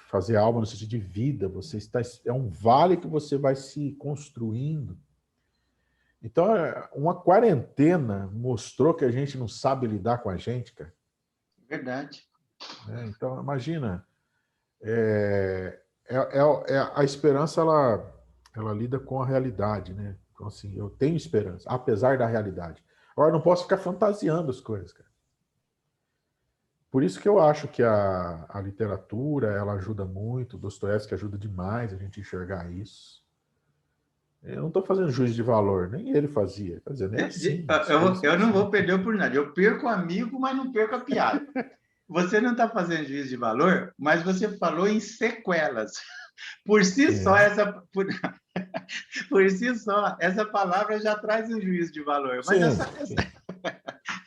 Speaker 2: fazer alma no sentido de vida. Você está é um vale que você vai se construindo. Então, uma quarentena mostrou que a gente não sabe lidar com a gente, cara.
Speaker 1: Verdade.
Speaker 2: Então, imagina, a esperança ela lida com a realidade, né? Então, assim, eu tenho esperança, apesar da realidade. Agora, eu não posso ficar fantasiando as coisas, cara. Por isso que eu acho que a literatura, ela ajuda muito, Dostoiévski ajuda demais a gente enxergar isso. Eu não estou fazendo juízo de valor, nem ele fazia. Quer dizer, nem assim.
Speaker 1: Eu não vou perder a oportunidade. Eu perco o amigo, mas não perco a piada. Você não está fazendo juízo de valor, mas você falou em sequelas. Por si só, por si só, essa palavra já traz um juízo de valor. Mas
Speaker 2: Sim, sim.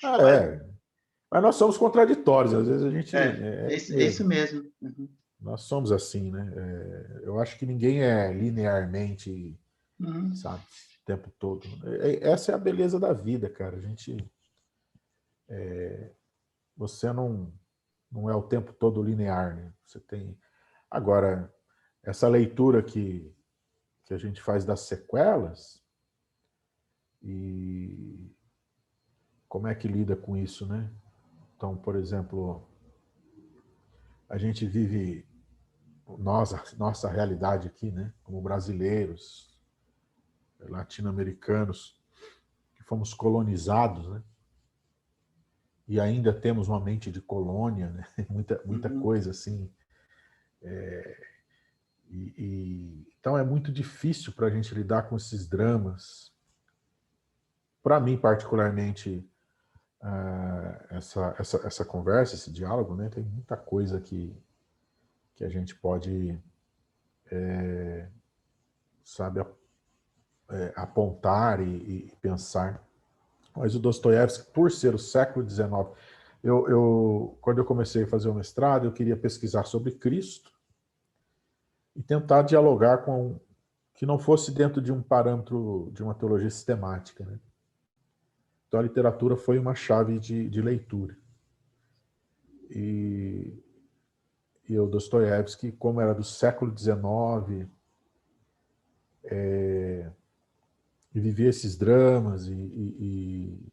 Speaker 1: mas,
Speaker 2: Mas nós somos contraditórios, às vezes a gente
Speaker 1: é isso mesmo. Uhum.
Speaker 2: Nós somos assim, né? Eu acho que ninguém é linearmente,
Speaker 1: Uhum.
Speaker 2: sabe, o tempo todo. Essa é a beleza da vida, cara. Você não é o tempo todo linear, né? Você tem. Agora, essa leitura que a gente faz das sequelas e como é que lida com isso, né? Então, por exemplo, a gente vive nossa realidade aqui, né? Como brasileiros, latino-americanos, que fomos colonizados, né? E ainda temos uma mente de colônia, né? Muita coisa assim. Então é muito difícil para a gente lidar com esses dramas. Para mim, particularmente, essa conversa, esse diálogo, né? Tem muita coisa que a gente pode, sabe, apontar e pensar. Mas o Dostoiévski, por ser o século XIX, quando eu comecei a fazer o mestrado, eu queria pesquisar sobre Cristo e tentar dialogar com que não fosse dentro de um parâmetro de uma teologia sistemática, né? Então a literatura foi uma chave de leitura. E e o Dostoiévski, como era do século XIX, e vivia esses dramas e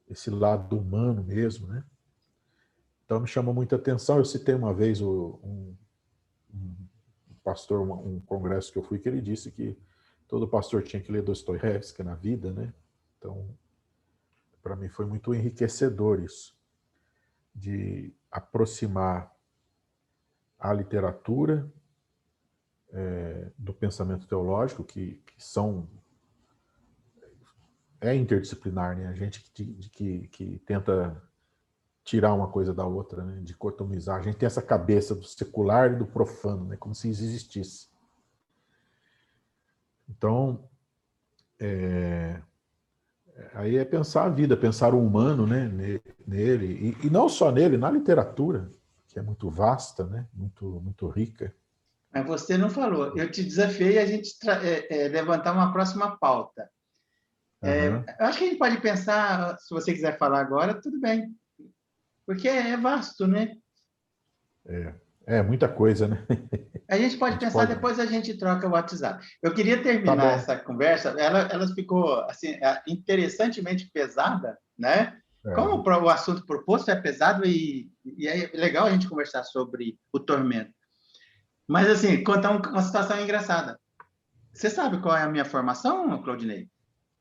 Speaker 2: esse lado humano mesmo, né? Então me chamou muita atenção. Eu citei uma vez um pastor, um congresso que eu fui, que ele disse que todo pastor tinha que ler Dostoiévski na vida, né? Então, para mim foi muito enriquecedor isso, de aproximar a literatura do pensamento teológico, que é interdisciplinar, né? A gente que tenta tirar uma coisa da outra, né? Dicotomizar. A gente tem essa cabeça do secular e do profano, né? Como se isso existisse. Então, aí é pensar a vida, pensar o humano, né? Nele, e não só nele, na literatura, que é muito vasta, né? Muito rica.
Speaker 1: Mas você não falou. Eu te desafiei a gente levantar uma próxima pauta. Eu acho que a gente pode pensar, se você quiser falar agora, tudo bem. Porque é vasto, né?
Speaker 2: Muita coisa, né?
Speaker 1: A gente pode pensar, depois a gente troca o WhatsApp. Eu queria terminar essa conversa, ela ficou assim, interessantemente pesada, né? Como o assunto proposto é pesado e é legal a gente conversar sobre o tormento. Mas, assim, contar uma situação engraçada. Você sabe qual é a minha formação, Claudinei?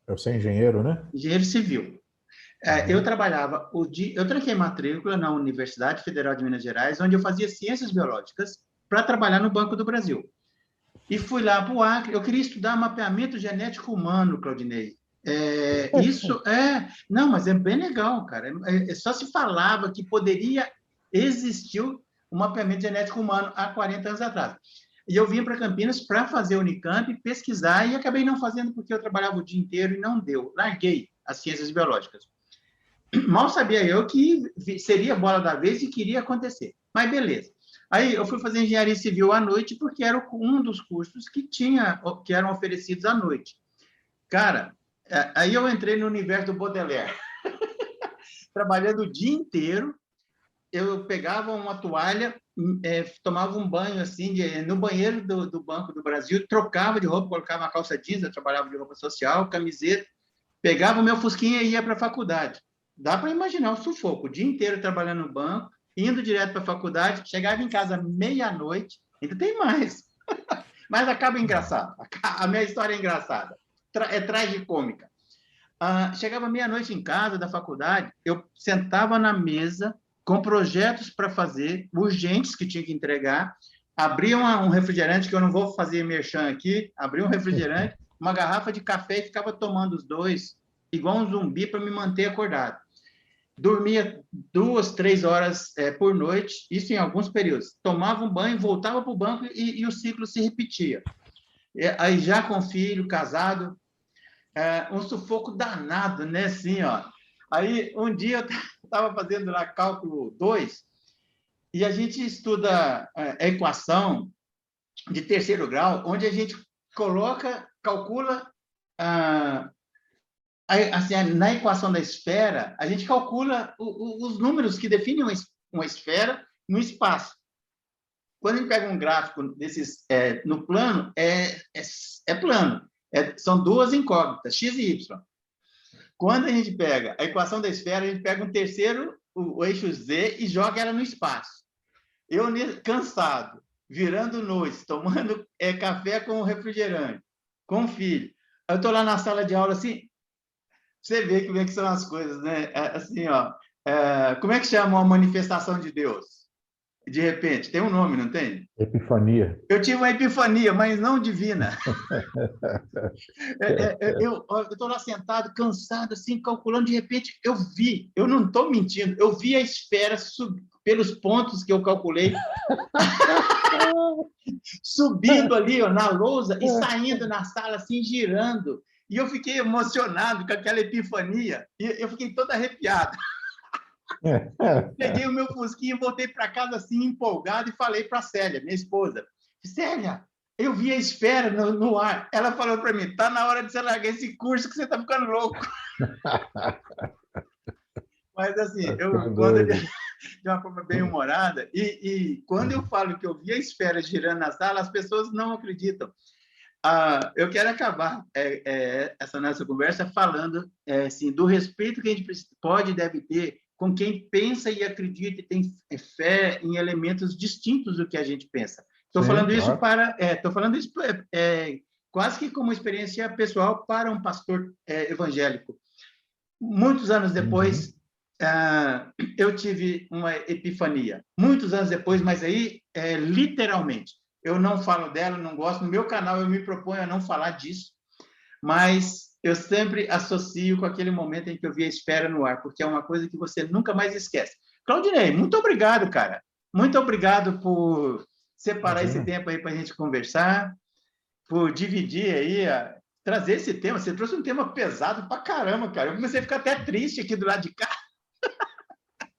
Speaker 2: Eu sou engenheiro, né?
Speaker 1: Engenheiro civil. Eu trabalhava, eu tranquei matrícula na Universidade Federal de Minas Gerais, onde eu fazia ciências biológicas para trabalhar no Banco do Brasil. E fui lá para o Acre, eu queria estudar mapeamento genético humano, Claudinei. Não, mas é bem legal, cara. Só se falava que poderia existir o mapeamento genético humano há 40 anos atrás. E eu vim para Campinas para fazer o Unicamp, pesquisar, e acabei não fazendo porque eu trabalhava o dia inteiro e não deu. Larguei as ciências biológicas. Mal sabia eu que seria a bola da vez e queria acontecer. Mas beleza. Aí eu fui fazer engenharia civil à noite porque era um dos cursos que eram oferecidos à noite. Cara, aí eu entrei no universo do Baudelaire. Trabalhando o dia inteiro, eu pegava uma toalha, tomava um banho assim no banheiro do Banco do Brasil, trocava de roupa, colocava uma calça jeans, eu trabalhava de roupa social, camiseta, pegava o meu fusquinha e ia para a faculdade. Dá para imaginar o sufoco, o dia inteiro trabalhando no banco, indo direto para a faculdade, chegava em casa meia-noite, ainda tem mais. Mas acaba engraçado. A minha história é engraçada. É tragicômica. Chegava meia-noite em casa da faculdade, eu sentava na mesa com projetos para fazer, urgentes que tinha que entregar, abria um refrigerante, que eu não vou fazer merchan aqui, abria um refrigerante, uma garrafa de café e ficava tomando os dois, igual um zumbi, para me manter acordado. Dormia 2, 3 horas por noite, isso em alguns períodos. Tomava um banho, voltava para o banco e o ciclo se repetia. Aí já com filho, casado, um sufoco danado, né? Assim, ó. Aí um dia eu estava fazendo lá cálculo 2 e a gente estuda a equação de terceiro grau, onde a gente calcula assim, na equação da esfera, a gente calcula os números que definem uma esfera no espaço. Quando a gente pega um gráfico desses no plano, é plano. São duas incógnitas, x e y. Quando a gente pega a equação da esfera, a gente pega um terceiro, o eixo z, e joga ela no espaço. Eu, cansado, virando noite, tomando café com refrigerante, com o filho. Eu estou lá na sala de aula assim, você vê como é que são as coisas, né? Assim, ó, como é que chama uma manifestação de Deus? De repente, tem um nome, não tem?
Speaker 2: Epifania.
Speaker 1: Eu tive uma epifania, mas não divina. Eu estou lá sentado, cansado, assim, calculando, de repente eu não estou mentindo, eu vi a esfera pelos pontos que eu calculei, subindo ali, ó, na lousa e saindo na sala, assim, girando. E eu fiquei emocionado com aquela epifania, e eu fiquei todo arrepiado. Peguei o meu fusquinha, voltei para casa assim, empolgado, e falei para a Célia, minha esposa: Célia, eu vi a esfera no ar. Ela falou para mim: tá na hora de você largar esse curso que você tá ficando louco. Mas assim,
Speaker 2: Tá
Speaker 1: eu
Speaker 2: ficando
Speaker 1: quando
Speaker 2: doido.
Speaker 1: de uma forma bem humorada, e quando eu falo que eu vi a esfera girando na sala, as pessoas não acreditam. Eu quero acabar essa nossa conversa falando assim, do respeito que a gente pode e deve ter com quem pensa e acredita e tem fé em elementos distintos do que a gente pensa.
Speaker 2: Sim, claro.
Speaker 1: Estou falando isso quase que como experiência pessoal para um pastor evangélico. Muitos anos
Speaker 2: Uhum.
Speaker 1: depois, eu tive uma epifania. Muitos anos depois, mas aí, literalmente. Eu não falo dela, não gosto. No meu canal, eu me proponho a não falar disso, mas eu sempre associo com aquele momento em que eu vi a esfera no ar, porque é uma coisa que você nunca mais esquece. Claudinei, muito obrigado, cara. Muito obrigado por separar esse
Speaker 2: Imagina.
Speaker 1: tempo aí para a gente conversar, por dividir aí, trazer esse tema. Você trouxe um tema pesado pra caramba, cara. Eu comecei a ficar até triste aqui do lado de cá.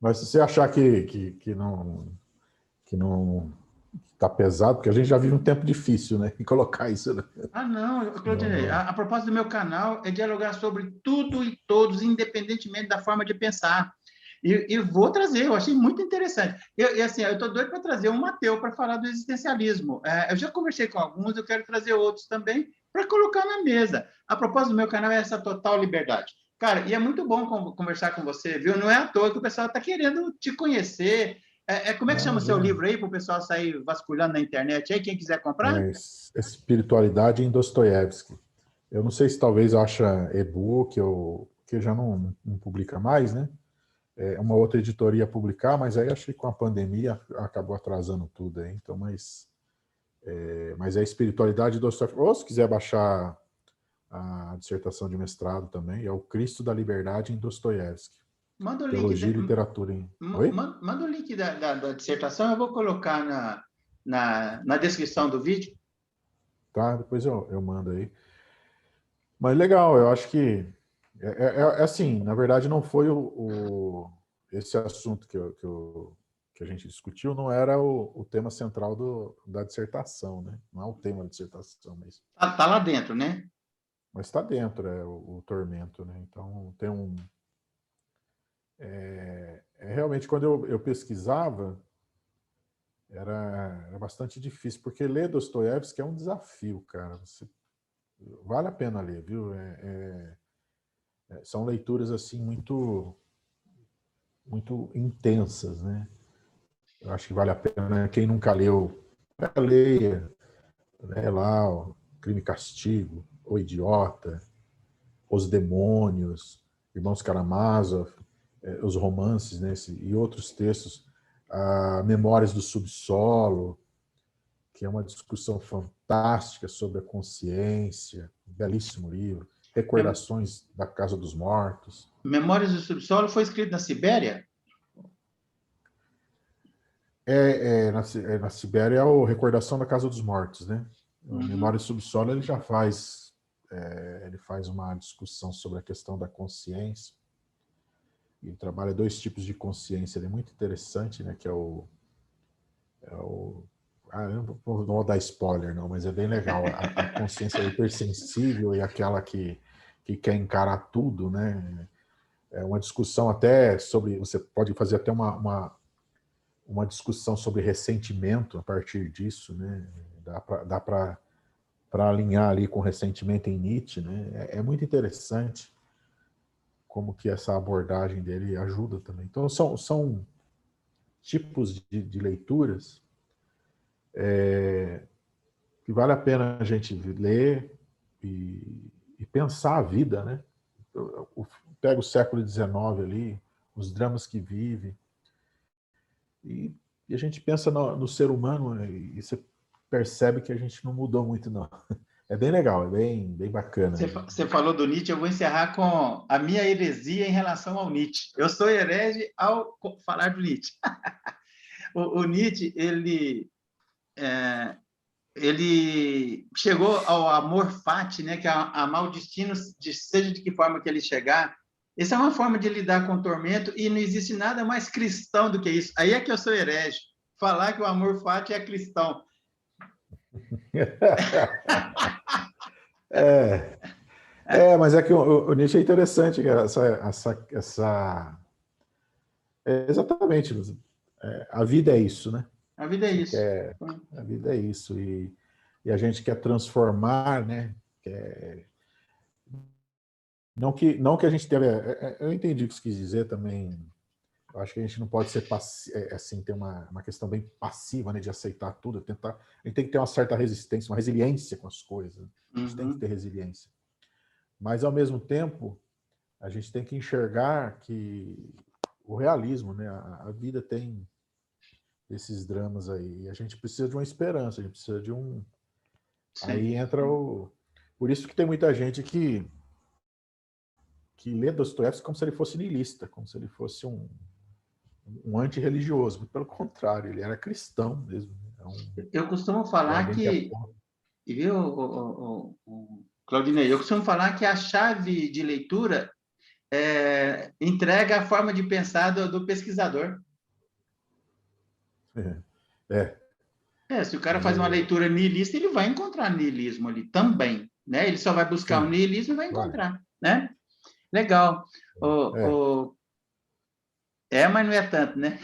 Speaker 2: Mas se você achar que não está pesado, porque a gente já vive um tempo difícil, né? E colocar isso, né?
Speaker 1: Não,
Speaker 2: Não,
Speaker 1: Claudinei,
Speaker 2: não.
Speaker 1: a propósito do meu canal é dialogar sobre tudo e todos, independentemente da forma de pensar. E vou trazer, eu achei muito interessante. Assim, eu estou doido para trazer um Mateu para falar do existencialismo. Eu já conversei com alguns, eu quero trazer outros também para colocar na mesa. A propósito do meu canal é essa total liberdade. Cara, e é muito bom conversar com você, viu? Não é à toa que o pessoal está querendo te conhecer. Como é que
Speaker 2: Não,
Speaker 1: chama o seu
Speaker 2: imagina.
Speaker 1: livro aí para o pessoal sair vasculhando na internet aí, quem quiser comprar?
Speaker 2: Espiritualidade em Dostoiévski. Eu não sei se talvez acha e-book ou que já não publica mais, né? É uma outra editoria a publicar, mas aí achei que com a pandemia acabou atrasando tudo aí. Então, mas é espiritualidade do Dostoiévski. Ou se quiser baixar a dissertação de mestrado também, é o Cristo da Liberdade em Dostoiévski.
Speaker 1: Manda o link,
Speaker 2: Teologia e literatura em... Oi?
Speaker 1: manda o link da dissertação, eu vou colocar na descrição do vídeo.
Speaker 2: Tá, depois eu mando aí. Mas legal, eu acho que é assim, na verdade não foi esse assunto que a gente discutiu, não era o tema central da dissertação, né? Não é o tema da dissertação,
Speaker 1: Tá lá dentro, né?
Speaker 2: mas está dentro, o tormento, né? Então tem um... realmente, quando eu pesquisava, era bastante difícil, porque ler Dostoiévski é um desafio, cara. Vale a pena ler, viu? São leituras assim muito intensas, né? Eu acho que vale a pena. Quem nunca leu, leia, né? Lá, ó, Crime e Castigo, O Idiota, Os Demônios, Irmãos Karamazov, os romances, né? E outros textos, Memórias do Subsolo, que é uma discussão fantástica sobre a consciência, belíssimo livro. Recordações da Casa dos Mortos.
Speaker 1: Memórias do Subsolo foi escrito na Sibéria?
Speaker 2: Na Sibéria é o Recordação da Casa dos Mortos, né? O
Speaker 1: Uhum.
Speaker 2: Memória do Subsolo ele faz uma discussão sobre a questão da consciência. Ele trabalha dois tipos de consciência. Ele é muito interessante, né? Que eu não vou dar spoiler, não, mas é bem legal. A consciência hipersensível e aquela que quer encarar tudo, né? É uma discussão até sobre... Você pode fazer até uma discussão sobre ressentimento a partir disso, né? Dá para alinhar ali com ressentimento em Nietzsche, né? É muito interessante como que essa abordagem dele ajuda também. Então, são tipos de leituras que vale a pena a gente ler e pensar a vida, né? Pega o século XIX ali, os dramas que vive, e a gente pensa no ser humano, né? E você percebe que a gente não mudou muito, não. É bem legal, é bem bacana.
Speaker 1: Você falou do Nietzsche, eu vou encerrar com a minha heresia em relação ao Nietzsche. Eu sou herege ao falar do Nietzsche. O Nietzsche, ele chegou ao amor fati, né, que é amar o destino, seja de que forma que ele chegar. Essa é uma forma de lidar com o tormento e não existe nada mais cristão do que isso. Aí é que eu sou herege. Falar que o amor fati é cristão.
Speaker 2: Mas é que o Nietzsche é interessante, essa exatamente. A vida é isso, né?
Speaker 1: A vida é isso.
Speaker 2: A vida é isso. E a gente quer transformar, né? Não que a gente deve... Eu entendi o que você quis dizer também. Eu acho que a gente não pode ser assim, ter uma questão bem passiva, né, de aceitar tudo, tentar. A gente tem que ter uma certa resistência, uma resiliência com as coisas. A gente tem que ter resiliência. Mas, ao mesmo tempo, a gente tem que enxergar que o realismo, né, a vida tem esses dramas aí. E a gente precisa de uma esperança, a gente precisa de um...
Speaker 1: Sim.
Speaker 2: Aí entra o... Por isso que tem muita gente que lê Dostoiévski como se ele fosse niilista, como se ele fosse um antirreligioso. Pelo contrário, ele era cristão mesmo.
Speaker 1: Eu costumo falar que... Viu, Claudinei? Eu costumo falar que a chave de leitura entrega a forma de pensar do pesquisador. Se o cara faz uma leitura niilista, ele vai encontrar niilismo ali também, né? Ele só vai buscar o niilismo e vai encontrar, né? Legal. Mas não é tanto, né?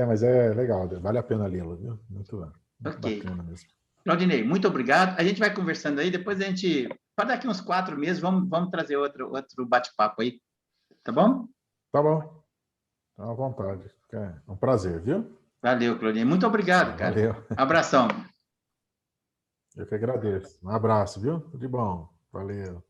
Speaker 2: Mas é legal, vale a pena lê-lo, viu? Muito bacana mesmo.
Speaker 1: Claudinei, muito obrigado. A gente vai conversando aí, depois a gente, para daqui uns 4 meses, vamos trazer outro bate-papo aí, tá bom?
Speaker 2: Tá bom. Tá à vontade. É um prazer, viu?
Speaker 1: Valeu, Claudinei. Muito obrigado, cara.
Speaker 2: Valeu.
Speaker 1: Abração.
Speaker 2: Eu que agradeço. Um abraço, viu? Tudo de bom. Valeu.